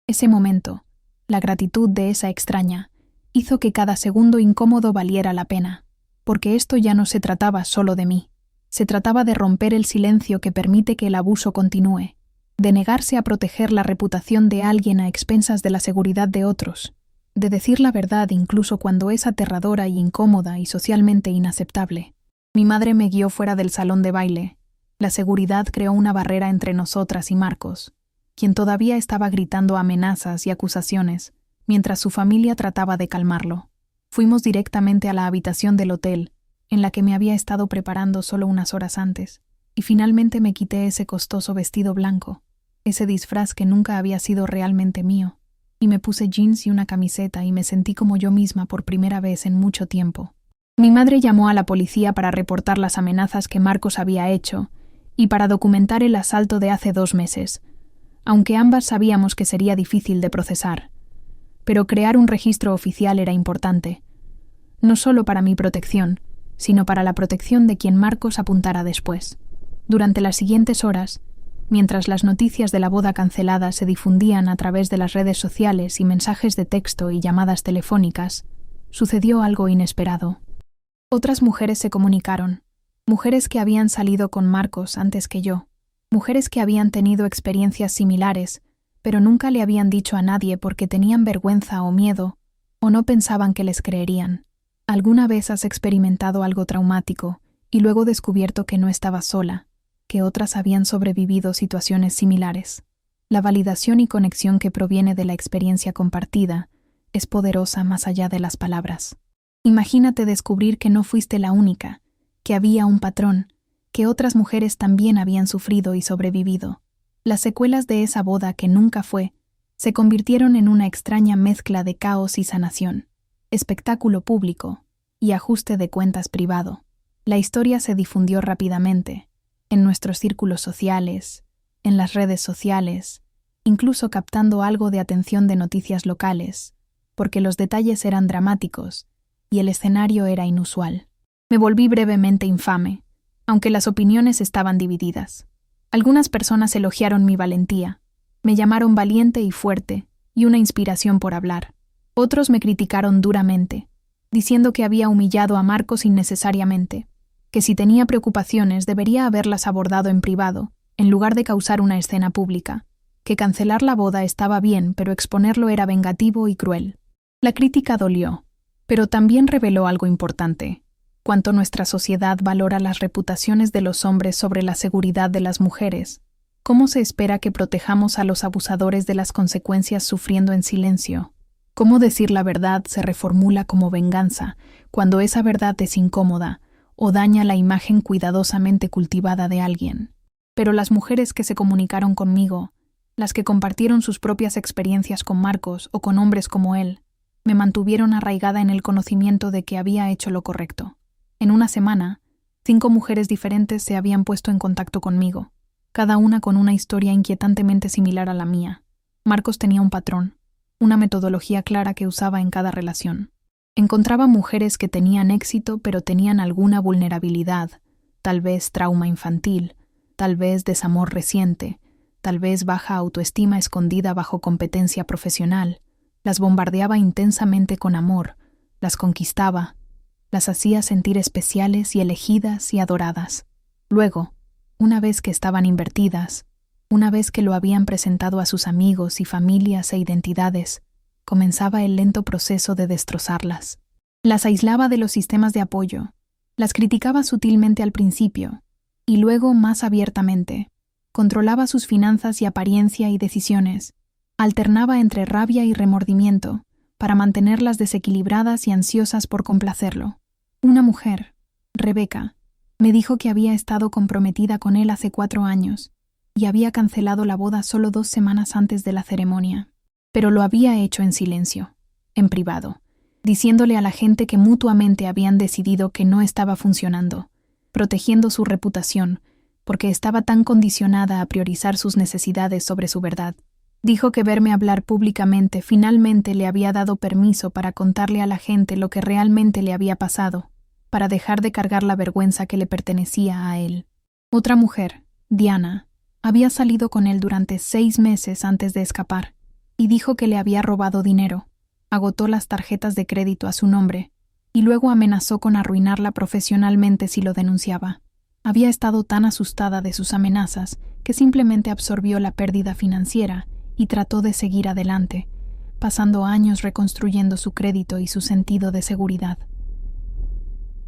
Ese momento, la gratitud de esa extraña, hizo que cada segundo incómodo valiera la pena, porque esto ya no se trataba solo de mí. Se trataba de romper el silencio que permite que el abuso continúe, de negarse a proteger la reputación de alguien a expensas de la seguridad de otros, de decir la verdad incluso cuando es aterradora y incómoda y socialmente inaceptable. Mi madre me guió fuera del salón de baile. La seguridad creó una barrera entre nosotras y Marcos, quien todavía estaba gritando amenazas y acusaciones, mientras su familia trataba de calmarlo. Fuimos directamente a la habitación del hotel, en la que me había estado preparando solo unas horas antes, y finalmente me quité ese costoso vestido blanco, ese disfraz que nunca había sido realmente mío, y me puse jeans y una camiseta y me sentí como yo misma por primera vez en mucho tiempo. Mi madre llamó a la policía para reportar las amenazas que Marcos había hecho y para documentar el asalto de hace 2 meses, aunque ambas sabíamos que sería difícil de procesar. Pero crear un registro oficial era importante, no solo para mi protección, sino para la protección de quien Marcos apuntara después. Durante las siguientes horas, mientras las noticias de la boda cancelada se difundían a través de las redes sociales y mensajes de texto y llamadas telefónicas, sucedió algo inesperado. Otras mujeres se comunicaron, mujeres que habían salido con Marcos antes que yo, mujeres que habían tenido experiencias similares, pero nunca le habían dicho a nadie porque tenían vergüenza o miedo, o no pensaban que les creerían. ¿Alguna vez has experimentado algo traumático y luego descubierto que no estabas sola, que otras habían sobrevivido situaciones similares? La validación y conexión que proviene de la experiencia compartida es poderosa más allá de las palabras. Imagínate descubrir que no fuiste la única, que había un patrón, que otras mujeres también habían sufrido y sobrevivido. Las secuelas de esa boda que nunca fue se convirtieron en una extraña mezcla de caos y sanación, espectáculo público y ajuste de cuentas privado. La historia se difundió rápidamente, en nuestros círculos sociales, en las redes sociales, incluso captando algo de atención de noticias locales, porque los detalles eran dramáticos y el escenario era inusual. Me volví brevemente infame, aunque las opiniones estaban divididas. Algunas personas elogiaron mi valentía, me llamaron valiente y fuerte, y una inspiración por hablar. Otros me criticaron duramente, diciendo que había humillado a Marcos innecesariamente, que si tenía preocupaciones debería haberlas abordado en privado, en lugar de causar una escena pública, que cancelar la boda estaba bien, pero exponerlo era vengativo y cruel. La crítica dolió, Pero también reveló algo importante: cuánto nuestra sociedad valora las reputaciones de los hombres sobre la seguridad de las mujeres. ¿Cómo se espera que protejamos a los abusadores de las consecuencias sufriendo en silencio? ¿Cómo decir la verdad se reformula como venganza cuando esa verdad es incómoda o daña la imagen cuidadosamente cultivada de alguien? Pero las mujeres que se comunicaron conmigo, las que compartieron sus propias experiencias con Marcos o con hombres como él, me mantuvieron arraigada en el conocimiento de que había hecho lo correcto. En una semana, 5 mujeres diferentes se habían puesto en contacto conmigo, cada una con una historia inquietantemente similar a la mía. Marcos tenía un patrón, una metodología clara que usaba en cada relación. Encontraba mujeres que tenían éxito pero tenían alguna vulnerabilidad, tal vez trauma infantil, tal vez desamor reciente, tal vez baja autoestima escondida bajo competencia profesional. Las bombardeaba intensamente con amor, las conquistaba, las hacía sentir especiales y elegidas y adoradas. Luego, una vez que estaban invertidas, una vez que lo habían presentado a sus amigos y familias e identidades, comenzaba el lento proceso de destrozarlas. Las aislaba de los sistemas de apoyo, las criticaba sutilmente al principio, y luego más abiertamente. Controlaba sus finanzas y apariencia y decisiones, alternaba entre rabia y remordimiento, para mantenerlas desequilibradas y ansiosas por complacerlo. Una mujer, Rebeca, me dijo que había estado comprometida con él hace 4 años y había cancelado la boda solo 2 semanas antes de la ceremonia. Pero lo había hecho en silencio, en privado, diciéndole a la gente que mutuamente habían decidido que no estaba funcionando, protegiendo su reputación, porque estaba tan condicionada a priorizar sus necesidades sobre su verdad. Dijo que verme hablar públicamente finalmente le había dado permiso para contarle a la gente lo que realmente le había pasado, para dejar de cargar la vergüenza que le pertenecía a él. Otra mujer, Diana, había salido con él durante 6 meses antes de escapar, y dijo que le había robado dinero, agotó las tarjetas de crédito a su nombre, y luego amenazó con arruinarla profesionalmente si lo denunciaba. Había estado tan asustada de sus amenazas que simplemente absorbió la pérdida financiera y trató de seguir adelante, pasando años reconstruyendo su crédito y su sentido de seguridad.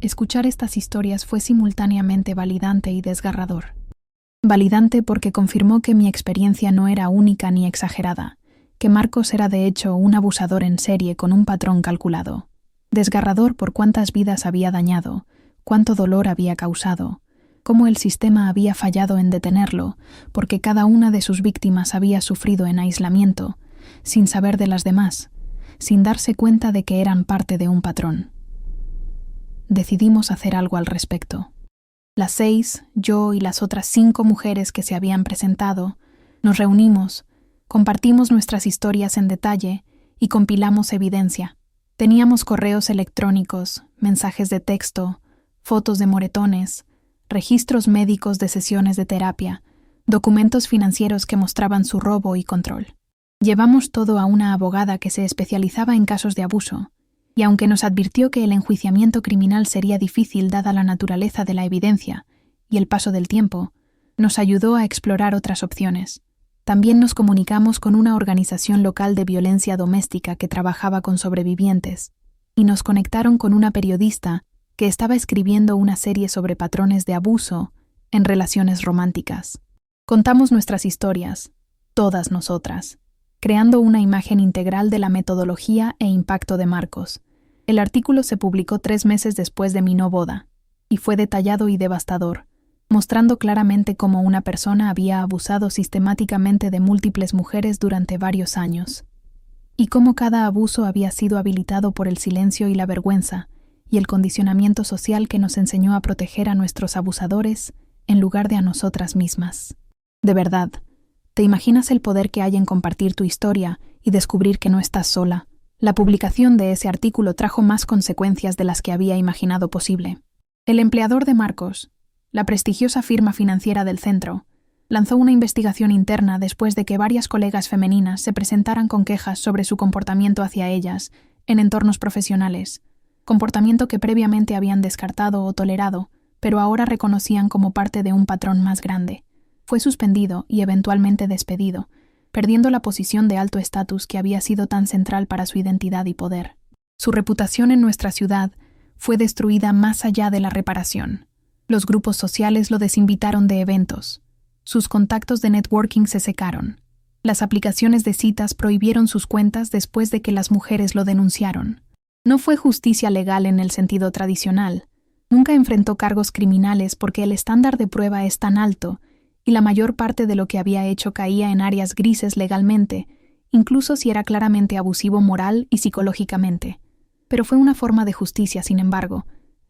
Escuchar estas historias fue simultáneamente validante y desgarrador. Validante porque confirmó que mi experiencia no era única ni exagerada, que Marcos era de hecho un abusador en serie con un patrón calculado. Desgarrador por cuántas vidas había dañado, cuánto dolor había causado, cómo el sistema había fallado en detenerlo, porque cada una de sus víctimas había sufrido en aislamiento, sin saber de las demás, sin darse cuenta de que eran parte de un patrón. Decidimos hacer algo al respecto. Las 6, yo y las otras 5 mujeres que se habían presentado, nos reunimos, compartimos nuestras historias en detalle y compilamos evidencia. Teníamos correos electrónicos, mensajes de texto, fotos de moretones, registros médicos de sesiones de terapia, documentos financieros que mostraban su robo y control. Llevamos todo a una abogada que se especializaba en casos de abuso, y aunque nos advirtió que el enjuiciamiento criminal sería difícil dada la naturaleza de la evidencia y el paso del tiempo, nos ayudó a explorar otras opciones. También nos comunicamos con una organización local de violencia doméstica que trabajaba con sobrevivientes, y nos conectaron con una periodista que estaba escribiendo una serie sobre patrones de abuso en relaciones románticas. Contamos nuestras historias, todas nosotras, creando una imagen integral de la metodología e impacto de Marcos. El artículo se publicó 3 meses después de mi no boda, y fue detallado y devastador, mostrando claramente cómo una persona había abusado sistemáticamente de múltiples mujeres durante varios años, y cómo cada abuso había sido habilitado por el silencio y la vergüenza, y el condicionamiento social que nos enseñó a proteger a nuestros abusadores en lugar de a nosotras mismas. De verdad, ¿te imaginas el poder que hay en compartir tu historia y descubrir que no estás sola? La publicación de ese artículo trajo más consecuencias de las que había imaginado posible. El empleador de Marcos, la prestigiosa firma financiera del centro, lanzó una investigación interna después de que varias colegas femeninas se presentaran con quejas sobre su comportamiento hacia ellas en entornos profesionales, comportamiento que previamente habían descartado o tolerado, pero ahora reconocían como parte de un patrón más grande. Fue suspendido y eventualmente despedido, perdiendo la posición de alto estatus que había sido tan central para su identidad y poder. Su reputación en nuestra ciudad fue destruida más allá de la reparación. Los grupos sociales lo desinvitaron de eventos. Sus contactos de networking se secaron. Las aplicaciones de citas prohibieron sus cuentas después de que las mujeres lo denunciaron. No fue justicia legal en el sentido tradicional. Nunca enfrentó cargos criminales porque el estándar de prueba es tan alto y la mayor parte de lo que había hecho caía en áreas grises legalmente, incluso si era claramente abusivo moral y psicológicamente. Pero fue una forma de justicia, sin embargo,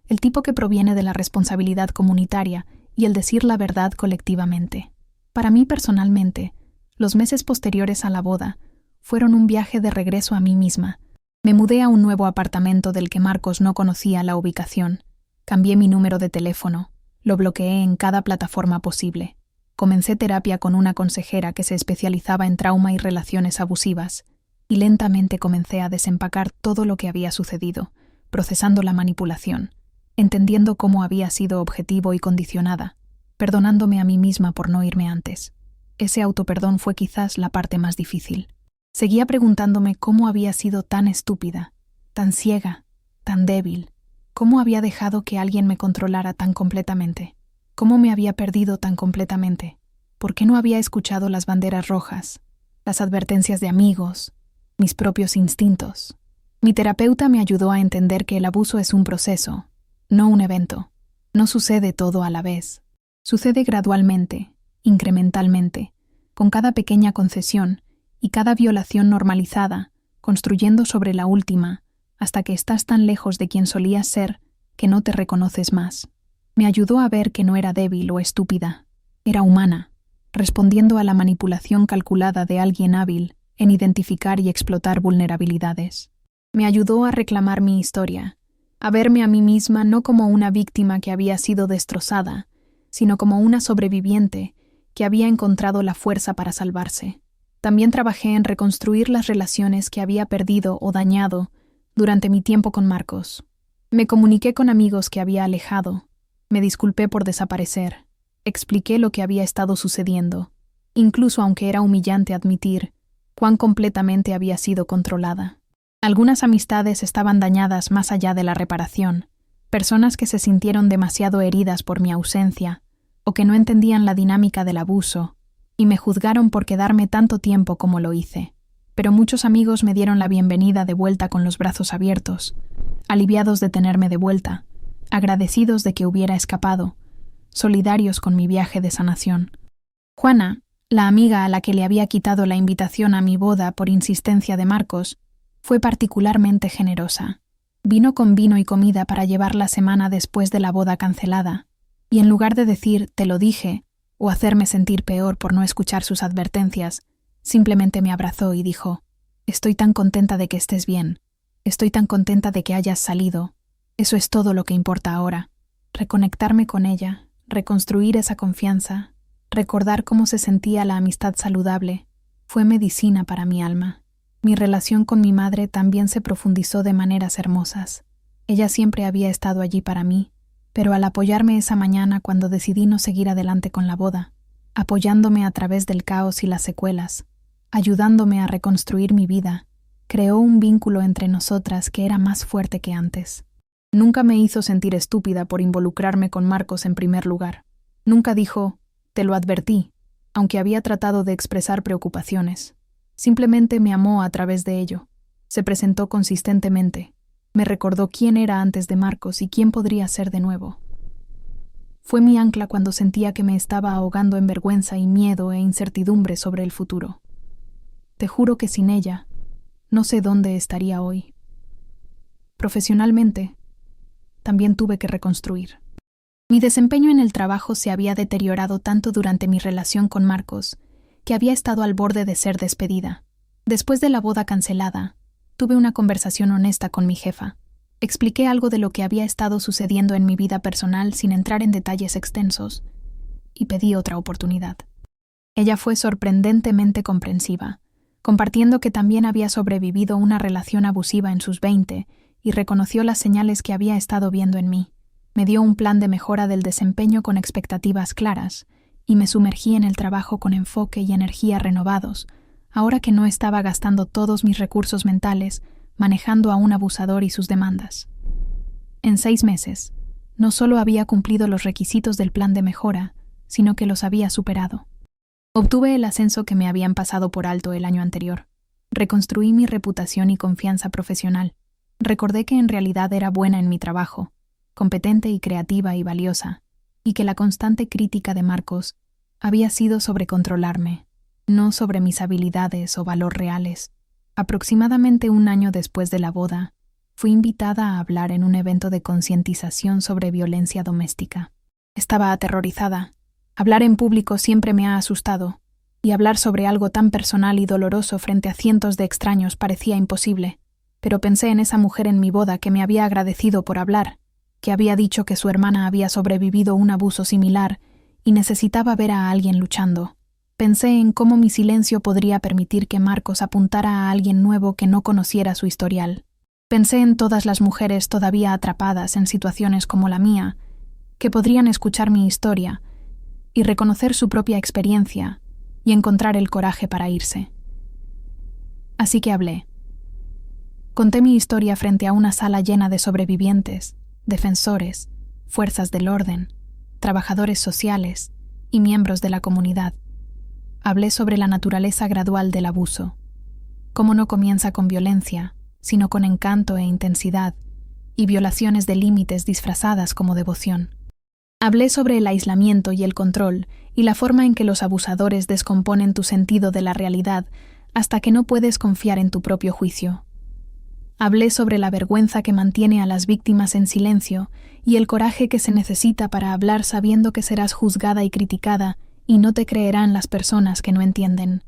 el tipo que proviene de la responsabilidad comunitaria y el decir la verdad colectivamente. Para mí personalmente, los meses posteriores a la boda fueron un viaje de regreso a mí misma. Me mudé a un nuevo apartamento del que Marcos no conocía la ubicación. Cambié mi número de teléfono, lo bloqueé en cada plataforma posible. Comencé terapia con una consejera que se especializaba en trauma y relaciones abusivas, y lentamente comencé a desempacar todo lo que había sucedido, procesando la manipulación, entendiendo cómo había sido objetivo y condicionada, perdonándome a mí misma por no irme antes. Ese autoperdón fue quizás la parte más difícil. Seguía preguntándome cómo había sido tan estúpida, tan ciega, tan débil, cómo había dejado que alguien me controlara tan completamente, cómo me había perdido tan completamente, por qué no había escuchado las banderas rojas, las advertencias de amigos, mis propios instintos. Mi terapeuta me ayudó a entender que el abuso es un proceso, no un evento. No sucede todo a la vez. Sucede gradualmente, incrementalmente, con cada pequeña concesión y cada violación normalizada, construyendo sobre la última, hasta que estás tan lejos de quien solías ser que no te reconoces más. Me ayudó a ver que no era débil o estúpida, era humana, respondiendo a la manipulación calculada de alguien hábil en identificar y explotar vulnerabilidades. Me ayudó a reclamar mi historia, a verme a mí misma no como una víctima que había sido destrozada, sino como una sobreviviente que había encontrado la fuerza para salvarse. También trabajé en reconstruir las relaciones que había perdido o dañado durante mi tiempo con Marcos. Me comuniqué con amigos que había alejado, me disculpé por desaparecer, expliqué lo que había estado sucediendo, incluso aunque era humillante admitir cuán completamente había sido controlada. Algunas amistades estaban dañadas más allá de la reparación, personas que se sintieron demasiado heridas por mi ausencia o que no entendían la dinámica del abuso y me juzgaron por quedarme tanto tiempo como lo hice. Pero muchos amigos me dieron la bienvenida de vuelta con los brazos abiertos, aliviados de tenerme de vuelta, agradecidos de que hubiera escapado, solidarios con mi viaje de sanación. Juana, la amiga a la que le había quitado la invitación a mi boda por insistencia de Marcos, fue particularmente generosa. Vino con vino y comida para llevar la semana después de la boda cancelada, y en lugar de decir «te lo dije» o hacerme sentir peor por no escuchar sus advertencias, simplemente me abrazó y dijo «Estoy tan contenta de que estés bien, estoy tan contenta de que hayas salido, eso es todo lo que importa ahora». Reconectarme con ella, reconstruir esa confianza, recordar cómo se sentía la amistad saludable, fue medicina para mi alma. Mi relación con mi madre también se profundizó de maneras hermosas. Ella siempre había estado allí para mí, pero al apoyarme esa mañana cuando decidí no seguir adelante con la boda, apoyándome a través del caos y las secuelas, ayudándome a reconstruir mi vida, creó un vínculo entre nosotras que era más fuerte que antes. Nunca me hizo sentir estúpida por involucrarme con Marcos en primer lugar. Nunca dijo, «te lo advertí», aunque había tratado de expresar preocupaciones. Simplemente me amó a través de ello. Se presentó consistentemente. Me recordó quién era antes de Marcos y quién podría ser de nuevo. Fue mi ancla cuando sentía que me estaba ahogando en vergüenza y miedo e incertidumbre sobre el futuro. Te juro que sin ella, no sé dónde estaría hoy. Profesionalmente, también tuve que reconstruir. Mi desempeño en el trabajo se había deteriorado tanto durante mi relación con Marcos que había estado al borde de ser despedida. Después de la boda cancelada, tuve una conversación honesta con mi jefa. Expliqué algo de lo que había estado sucediendo en mi vida personal sin entrar en detalles extensos, y pedí otra oportunidad. Ella fue sorprendentemente comprensiva, compartiendo que también había sobrevivido una relación abusiva en sus 20 y reconoció las señales que había estado viendo en mí. Me dio un plan de mejora del desempeño con expectativas claras, y me sumergí en el trabajo con enfoque y energía renovados, ahora que no estaba gastando todos mis recursos mentales manejando a un abusador y sus demandas. En 6 meses, no solo había cumplido los requisitos del plan de mejora, sino que los había superado. Obtuve el ascenso que me habían pasado por alto el año anterior. Reconstruí mi reputación y confianza profesional. Recordé que en realidad era buena en mi trabajo, competente y creativa y valiosa, y que la constante crítica de Marcos había sido sobre controlarme, no sobre mis habilidades o valor reales. Aproximadamente un año después de la boda, fui invitada a hablar en un evento de concientización sobre violencia doméstica. Estaba aterrorizada. Hablar en público siempre me ha asustado, y hablar sobre algo tan personal y doloroso frente a cientos de extraños parecía imposible. Pero pensé en esa mujer en mi boda que me había agradecido por hablar, que había dicho que su hermana había sobrevivido un abuso similar y necesitaba ver a alguien luchando. Pensé en cómo mi silencio podría permitir que Marcos apuntara a alguien nuevo que no conociera su historial. Pensé en todas las mujeres todavía atrapadas en situaciones como la mía, que podrían escuchar mi historia y reconocer su propia experiencia y encontrar el coraje para irse. Así que hablé. Conté mi historia frente a una sala llena de sobrevivientes, defensores, fuerzas del orden, trabajadores sociales y miembros de la comunidad. Hablé sobre la naturaleza gradual del abuso, cómo no comienza con violencia, sino con encanto e intensidad, y violaciones de límites disfrazadas como devoción. Hablé sobre el aislamiento y el control, y la forma en que los abusadores descomponen tu sentido de la realidad hasta que no puedes confiar en tu propio juicio. Hablé sobre la vergüenza que mantiene a las víctimas en silencio y el coraje que se necesita para hablar sabiendo que serás juzgada y criticada y no te creerán las personas que no entienden.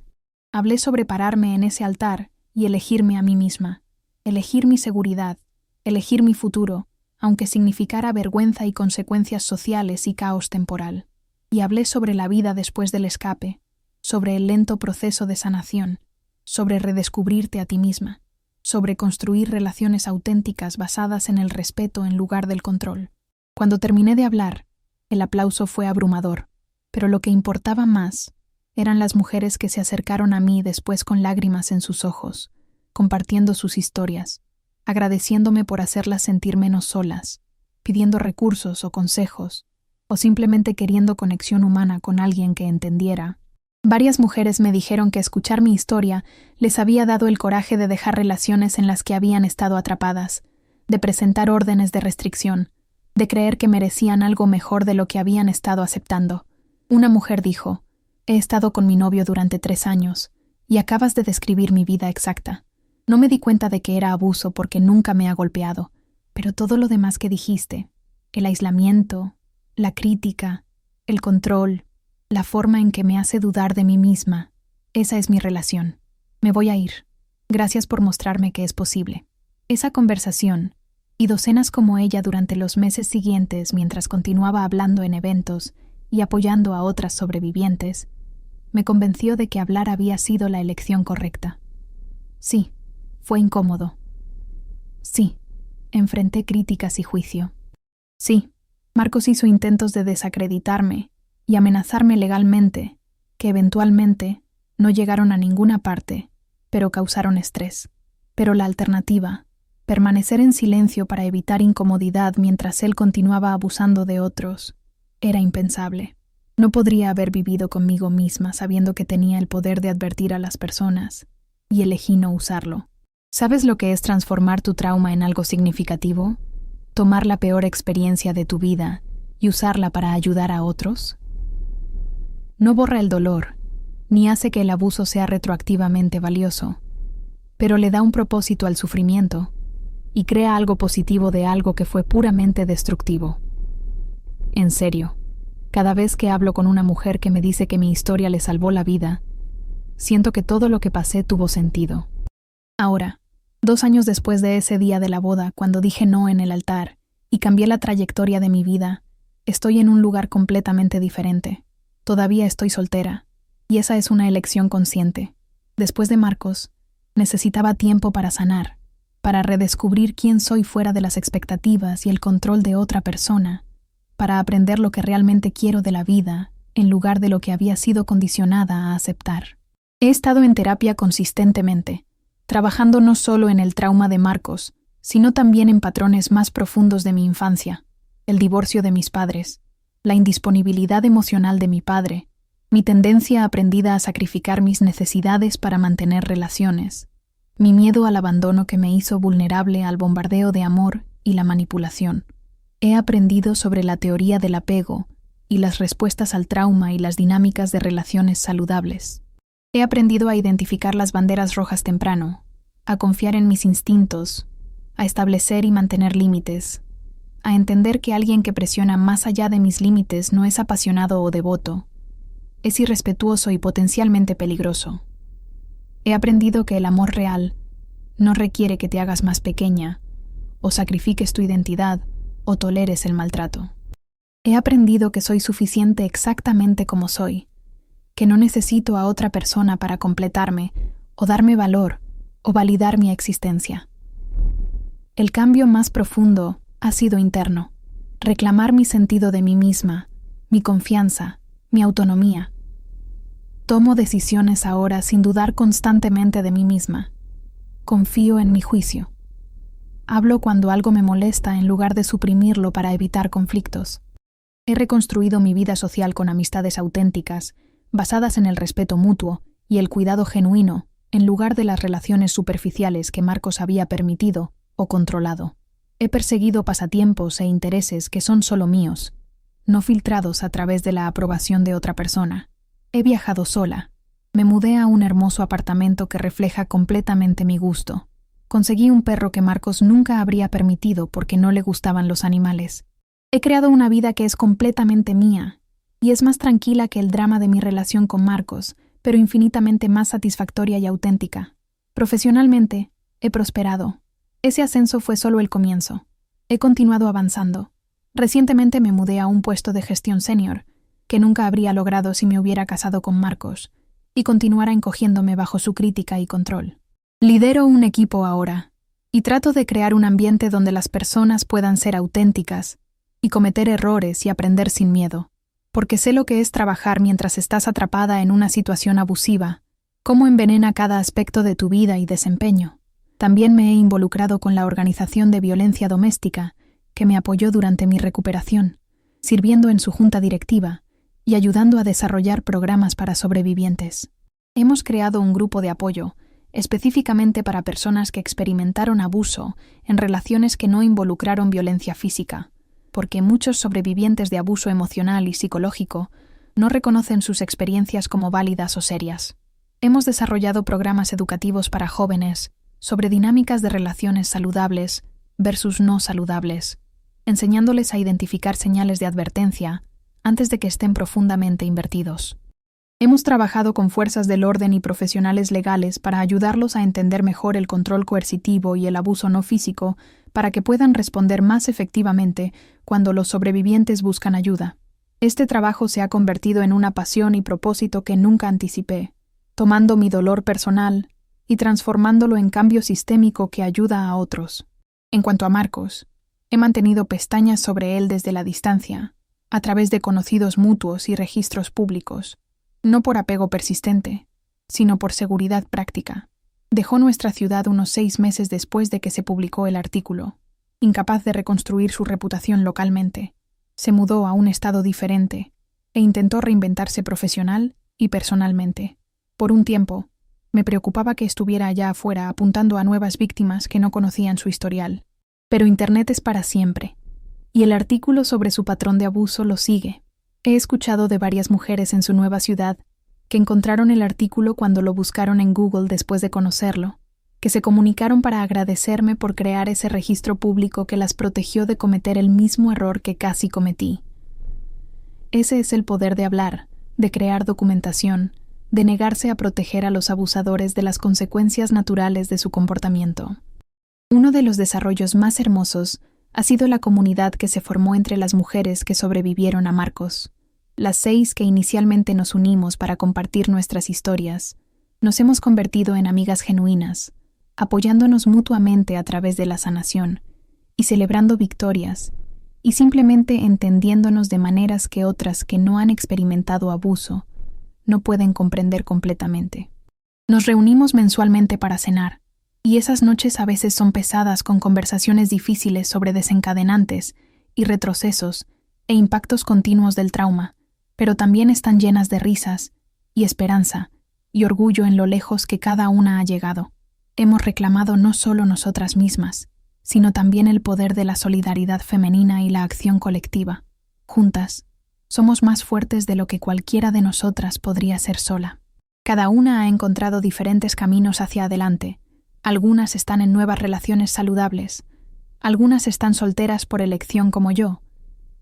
Hablé sobre pararme en ese altar y elegirme a mí misma, elegir mi seguridad, elegir mi futuro, aunque significara vergüenza y consecuencias sociales y caos temporal. Y hablé sobre la vida después del escape, sobre el lento proceso de sanación, sobre redescubrirte a ti misma, sobre construir relaciones auténticas basadas en el respeto en lugar del control. Cuando terminé de hablar, el aplauso fue abrumador, pero lo que importaba más eran las mujeres que se acercaron a mí después con lágrimas en sus ojos, compartiendo sus historias, agradeciéndome por hacerlas sentir menos solas, pidiendo recursos o consejos, o simplemente queriendo conexión humana con alguien que entendiera. Varias mujeres me dijeron que escuchar mi historia les había dado el coraje de dejar relaciones en las que habían estado atrapadas, de presentar órdenes de restricción, de creer que merecían algo mejor de lo que habían estado aceptando. Una mujer dijo: «He estado con mi novio durante 3 años, y acabas de describir mi vida exacta. No me di cuenta de que era abuso porque nunca me ha golpeado, pero todo lo demás que dijiste, el aislamiento, la crítica, el control, la forma en que me hace dudar de mí misma, esa es mi relación. Me voy a ir. Gracias por mostrarme que es posible». Esa conversación, y docenas como ella durante los meses siguientes mientras continuaba hablando en eventos y apoyando a otras sobrevivientes, me convenció de que hablar había sido la elección correcta. Sí, fue incómodo. Sí, enfrenté críticas y juicio. Sí, Marcos hizo intentos de desacreditarme y amenazarme legalmente, que eventualmente no llegaron a ninguna parte, pero causaron estrés. Pero la alternativa, permanecer en silencio para evitar incomodidad mientras él continuaba abusando de otros, era impensable. No podría haber vivido conmigo misma sabiendo que tenía el poder de advertir a las personas, y elegí no usarlo. ¿Sabes lo que es transformar tu trauma en algo significativo? ¿Tomar la peor experiencia de tu vida y usarla para ayudar a otros? No borra el dolor, ni hace que el abuso sea retroactivamente valioso, pero le da un propósito al sufrimiento y crea algo positivo de algo que fue puramente destructivo. En serio, cada vez que hablo con una mujer que me dice que mi historia le salvó la vida, siento que todo lo que pasé tuvo sentido. Ahora, 2 años después de ese día de la boda, cuando dije no en el altar y cambié la trayectoria de mi vida, estoy en un lugar completamente diferente. Todavía estoy soltera, y esa es una elección consciente. Después de Marcos, necesitaba tiempo para sanar, para redescubrir quién soy fuera de las expectativas y el control de otra persona, para aprender lo que realmente quiero de la vida, en lugar de lo que había sido condicionada a aceptar. He estado en terapia consistentemente, trabajando no solo en el trauma de Marcos, sino también en patrones más profundos de mi infancia, el divorcio de mis padres, la indisponibilidad emocional de mi padre, mi tendencia aprendida a sacrificar mis necesidades para mantener relaciones, mi miedo al abandono que me hizo vulnerable al bombardeo de amor y la manipulación. He aprendido sobre la teoría del apego y las respuestas al trauma y las dinámicas de relaciones saludables. He aprendido a identificar las banderas rojas temprano, a confiar en mis instintos, a establecer y mantener límites, a entender que alguien que presiona más allá de mis límites no es apasionado o devoto, es irrespetuoso y potencialmente peligroso. He aprendido que el amor real no requiere que te hagas más pequeña, o sacrifiques tu identidad, o toleres el maltrato. He aprendido que soy suficiente exactamente como soy, que no necesito a otra persona para completarme, o darme valor, o validar mi existencia. El cambio más profundo ha sido interno, reclamar mi sentido de mí misma, mi confianza, mi autonomía. Tomo decisiones ahora sin dudar constantemente de mí misma. Confío en mi juicio. Hablo cuando algo me molesta en lugar de suprimirlo para evitar conflictos. He reconstruido mi vida social con amistades auténticas, basadas en el respeto mutuo y el cuidado genuino, en lugar de las relaciones superficiales que Marcos había permitido o controlado. He perseguido pasatiempos e intereses que son solo míos, no filtrados a través de la aprobación de otra persona. He viajado sola. Me mudé a un hermoso apartamento que refleja completamente mi gusto. Conseguí un perro que Marcos nunca habría permitido porque no le gustaban los animales. He creado una vida que es completamente mía, y es más tranquila que el drama de mi relación con Marcos, pero infinitamente más satisfactoria y auténtica. Profesionalmente, he prosperado. Ese ascenso fue solo el comienzo. He continuado avanzando. Recientemente me mudé a un puesto de gestión senior, que nunca habría logrado si me hubiera casado con Marcos, y continuara encogiéndome bajo su crítica y control. Lidero un equipo ahora, y trato de crear un ambiente donde las personas puedan ser auténticas, y cometer errores y aprender sin miedo, porque sé lo que es trabajar mientras estás atrapada en una situación abusiva, cómo envenena cada aspecto de tu vida y desempeño. También me he involucrado con la organización de violencia doméstica, que me apoyó durante mi recuperación, sirviendo en su junta directiva y ayudando a desarrollar programas para sobrevivientes. Hemos creado un grupo de apoyo, específicamente para personas que experimentaron abuso en relaciones que no involucraron violencia física, porque muchos sobrevivientes de abuso emocional y psicológico no reconocen sus experiencias como válidas o serias. Hemos desarrollado programas educativos para jóvenes sobre dinámicas de relaciones saludables versus no saludables, enseñándoles a identificar señales de advertencia antes de que estén profundamente invertidos. Hemos trabajado con fuerzas del orden y profesionales legales para ayudarlos a entender mejor el control coercitivo y el abuso no físico para que puedan responder más efectivamente cuando los sobrevivientes buscan ayuda. Este trabajo se ha convertido en una pasión y propósito que nunca anticipé, tomando mi dolor personal y transformándolo en cambio sistémico que ayuda a otros. En cuanto a Marcos, he mantenido pestañas sobre él desde la distancia, a través de conocidos mutuos y registros públicos, no por apego persistente, sino por seguridad práctica. Dejó nuestra ciudad unos 6 meses después de que se publicó el artículo, incapaz de reconstruir su reputación localmente. Se mudó a un estado diferente e intentó reinventarse profesional y personalmente. Por un tiempo, me preocupaba que estuviera allá afuera apuntando a nuevas víctimas que no conocían su historial. Pero Internet es para siempre, y el artículo sobre su patrón de abuso lo sigue. He escuchado de varias mujeres en su nueva ciudad que encontraron el artículo cuando lo buscaron en Google después de conocerlo, que se comunicaron para agradecerme por crear ese registro público que las protegió de cometer el mismo error que casi cometí. Ese es el poder de hablar, de crear documentación, de negarse a proteger a los abusadores de las consecuencias naturales de su comportamiento. Uno de los desarrollos más hermosos ha sido la comunidad que se formó entre las mujeres que sobrevivieron a Marcos. Las 6 que inicialmente nos unimos para compartir nuestras historias, nos hemos convertido en amigas genuinas, apoyándonos mutuamente a través de la sanación y celebrando victorias, y simplemente entendiéndonos de maneras que otras que no han experimentado abuso no pueden comprender completamente. Nos reunimos mensualmente para cenar, Y esas noches a veces son pesadas con conversaciones difíciles sobre desencadenantes y retrocesos e impactos continuos del trauma, pero también están llenas de risas y esperanza y orgullo en lo lejos que cada una ha llegado. Hemos reclamado no solo nosotras mismas, sino también el poder de la solidaridad femenina y la acción colectiva. Juntas, somos más fuertes de lo que cualquiera de nosotras podría ser sola. Cada una ha encontrado diferentes caminos hacia adelante. Algunas están en nuevas relaciones saludables. Algunas están solteras por elección como yo.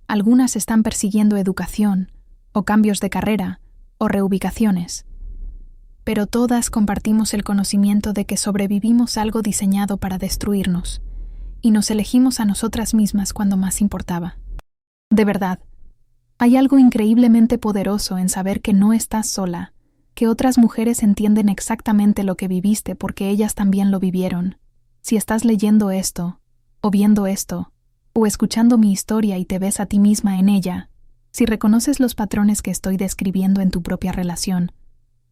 Algunas están persiguiendo educación, o cambios de carrera, o reubicaciones. Pero todas compartimos el conocimiento de que sobrevivimos algo diseñado para destruirnos, y nos elegimos a nosotras mismas cuando más importaba. De verdad, hay algo increíblemente poderoso en saber que no estás sola, que otras mujeres entienden exactamente lo que viviste porque ellas también lo vivieron. Si estás leyendo esto, o viendo esto, o escuchando mi historia y te ves a ti misma en ella, si reconoces los patrones que estoy describiendo en tu propia relación,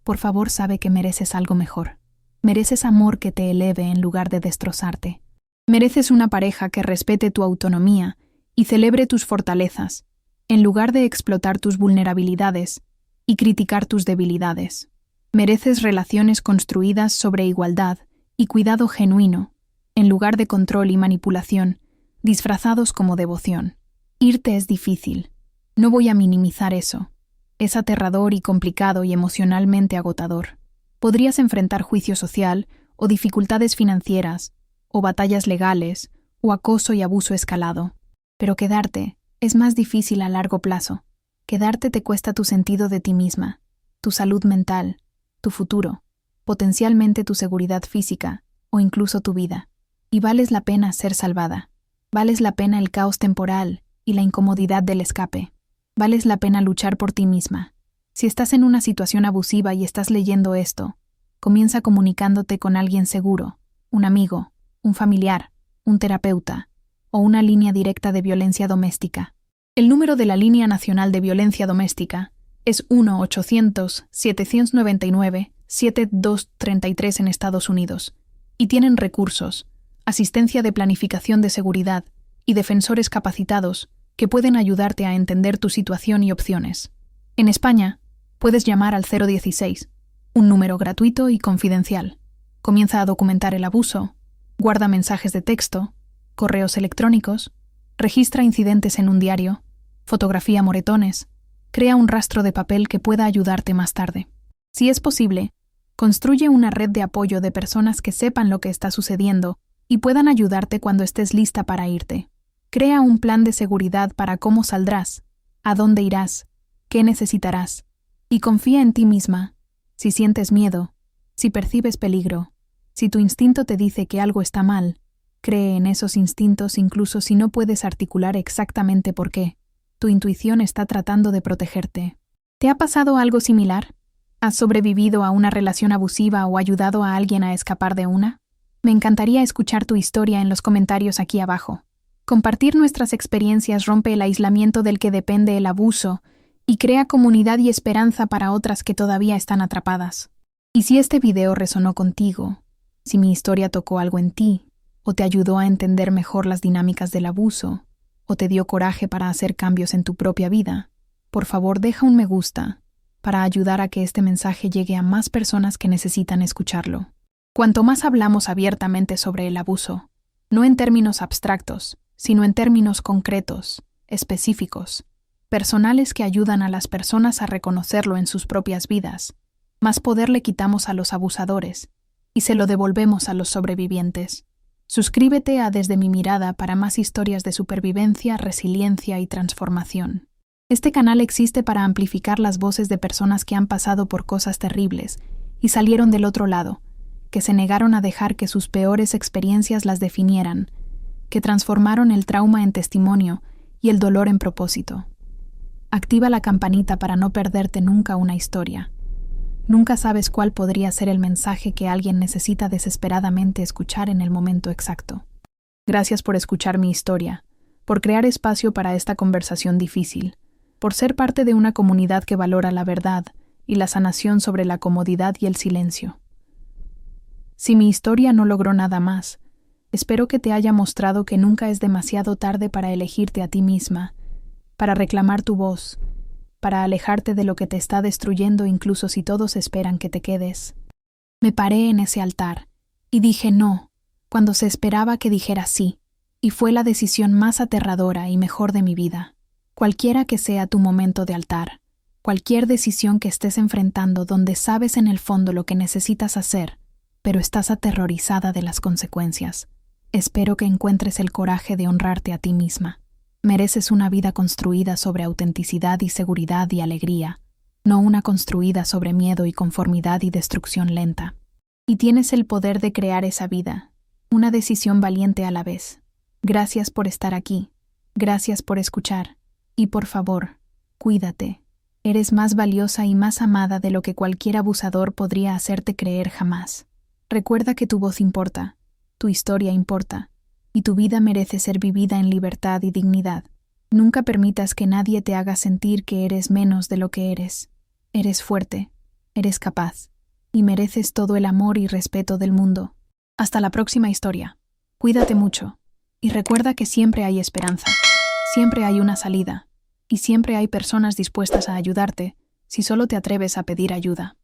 por favor sabe que mereces algo mejor. Mereces amor que te eleve en lugar de destrozarte. Mereces una pareja que respete tu autonomía y celebre tus fortalezas, en lugar de explotar tus vulnerabilidades y criticar tus debilidades. Mereces relaciones construidas sobre igualdad y cuidado genuino, en lugar de control y manipulación, disfrazados como devoción. Irte es difícil. No voy a minimizar eso. Es aterrador y complicado y emocionalmente agotador. Podrías enfrentar juicio social, o dificultades financieras, o batallas legales, o acoso y abuso escalado. Pero quedarte es más difícil a largo plazo. Quedarte te cuesta tu sentido de ti misma, tu salud mental, tu futuro, potencialmente tu seguridad física, o incluso tu vida. Y vales la pena ser salvada. Vales la pena el caos temporal y la incomodidad del escape. Vales la pena luchar por ti misma. Si estás en una situación abusiva y estás leyendo esto, comienza comunicándote con alguien seguro, un amigo, un familiar, un terapeuta, o una línea directa de violencia doméstica. El número de la Línea Nacional de Violencia Doméstica es 1-800-799-7233 en Estados Unidos, y tienen recursos, asistencia de planificación de seguridad y defensores capacitados que pueden ayudarte a entender tu situación y opciones. En España, puedes llamar al 016, un número gratuito y confidencial. Comienza a documentar el abuso, guarda mensajes de texto, correos electrónicos, registra incidentes en un diario, fotografía moretones, crea un rastro de papel que pueda ayudarte más tarde. Si es posible, construye una red de apoyo de personas que sepan lo que está sucediendo y puedan ayudarte cuando estés lista para irte. Crea un plan de seguridad para cómo saldrás, a dónde irás, qué necesitarás, y confía en ti misma. Si sientes miedo, si percibes peligro, si tu instinto te dice que algo está mal, cree en esos instintos incluso si no puedes articular exactamente por qué. Tu intuición está tratando de protegerte. ¿Te ha pasado algo similar? ¿Has sobrevivido a una relación abusiva o ayudado a alguien a escapar de una? Me encantaría escuchar tu historia en los comentarios aquí abajo. Compartir nuestras experiencias rompe el aislamiento del que depende el abuso y crea comunidad y esperanza para otras que todavía están atrapadas. Y si este video resonó contigo, si mi historia tocó algo en ti, o te ayudó a entender mejor las dinámicas del abuso, o te dio coraje para hacer cambios en tu propia vida, por favor deja un me gusta para ayudar a que este mensaje llegue a más personas que necesitan escucharlo. Cuanto más hablamos abiertamente sobre el abuso, no en términos abstractos, sino en términos concretos, específicos, personales que ayudan a las personas a reconocerlo en sus propias vidas, más poder le quitamos a los abusadores y se lo devolvemos a los sobrevivientes. Suscríbete a Desde mi Mirada para más historias de supervivencia, resiliencia y transformación. Este canal existe para amplificar las voces de personas que han pasado por cosas terribles y salieron del otro lado, que se negaron a dejar que sus peores experiencias las definieran, que transformaron el trauma en testimonio y el dolor en propósito. Activa la campanita para no perderte nunca una historia. Nunca sabes cuál podría ser el mensaje que alguien necesita desesperadamente escuchar en el momento exacto. Gracias por escuchar mi historia, por crear espacio para esta conversación difícil, por ser parte de una comunidad que valora la verdad y la sanación sobre la comodidad y el silencio. Si mi historia no logró nada más, espero que te haya mostrado que nunca es demasiado tarde para elegirte a ti misma, para reclamar tu voz, para alejarte de lo que te está destruyendo incluso si todos esperan que te quedes. Me paré en ese altar y dije no, cuando se esperaba que dijera sí, y fue la decisión más aterradora y mejor de mi vida. Cualquiera que sea tu momento de altar, cualquier decisión que estés enfrentando donde sabes en el fondo lo que necesitas hacer, pero estás aterrorizada de las consecuencias, espero que encuentres el coraje de honrarte a ti misma. Mereces una vida construida sobre autenticidad y seguridad y alegría, no una construida sobre miedo y conformidad y destrucción lenta. Y tienes el poder de crear esa vida, una decisión valiente a la vez. Gracias por estar aquí, gracias por escuchar, y por favor, cuídate. Eres más valiosa y más amada de lo que cualquier abusador podría hacerte creer jamás. Recuerda que tu voz importa, tu historia importa, y tu vida merece ser vivida en libertad y dignidad. Nunca permitas que nadie te haga sentir que eres menos de lo que eres. Eres fuerte, eres capaz, y mereces todo el amor y respeto del mundo. Hasta la próxima historia. Cuídate mucho, y recuerda que siempre hay esperanza, siempre hay una salida, y siempre hay personas dispuestas a ayudarte si solo te atreves a pedir ayuda.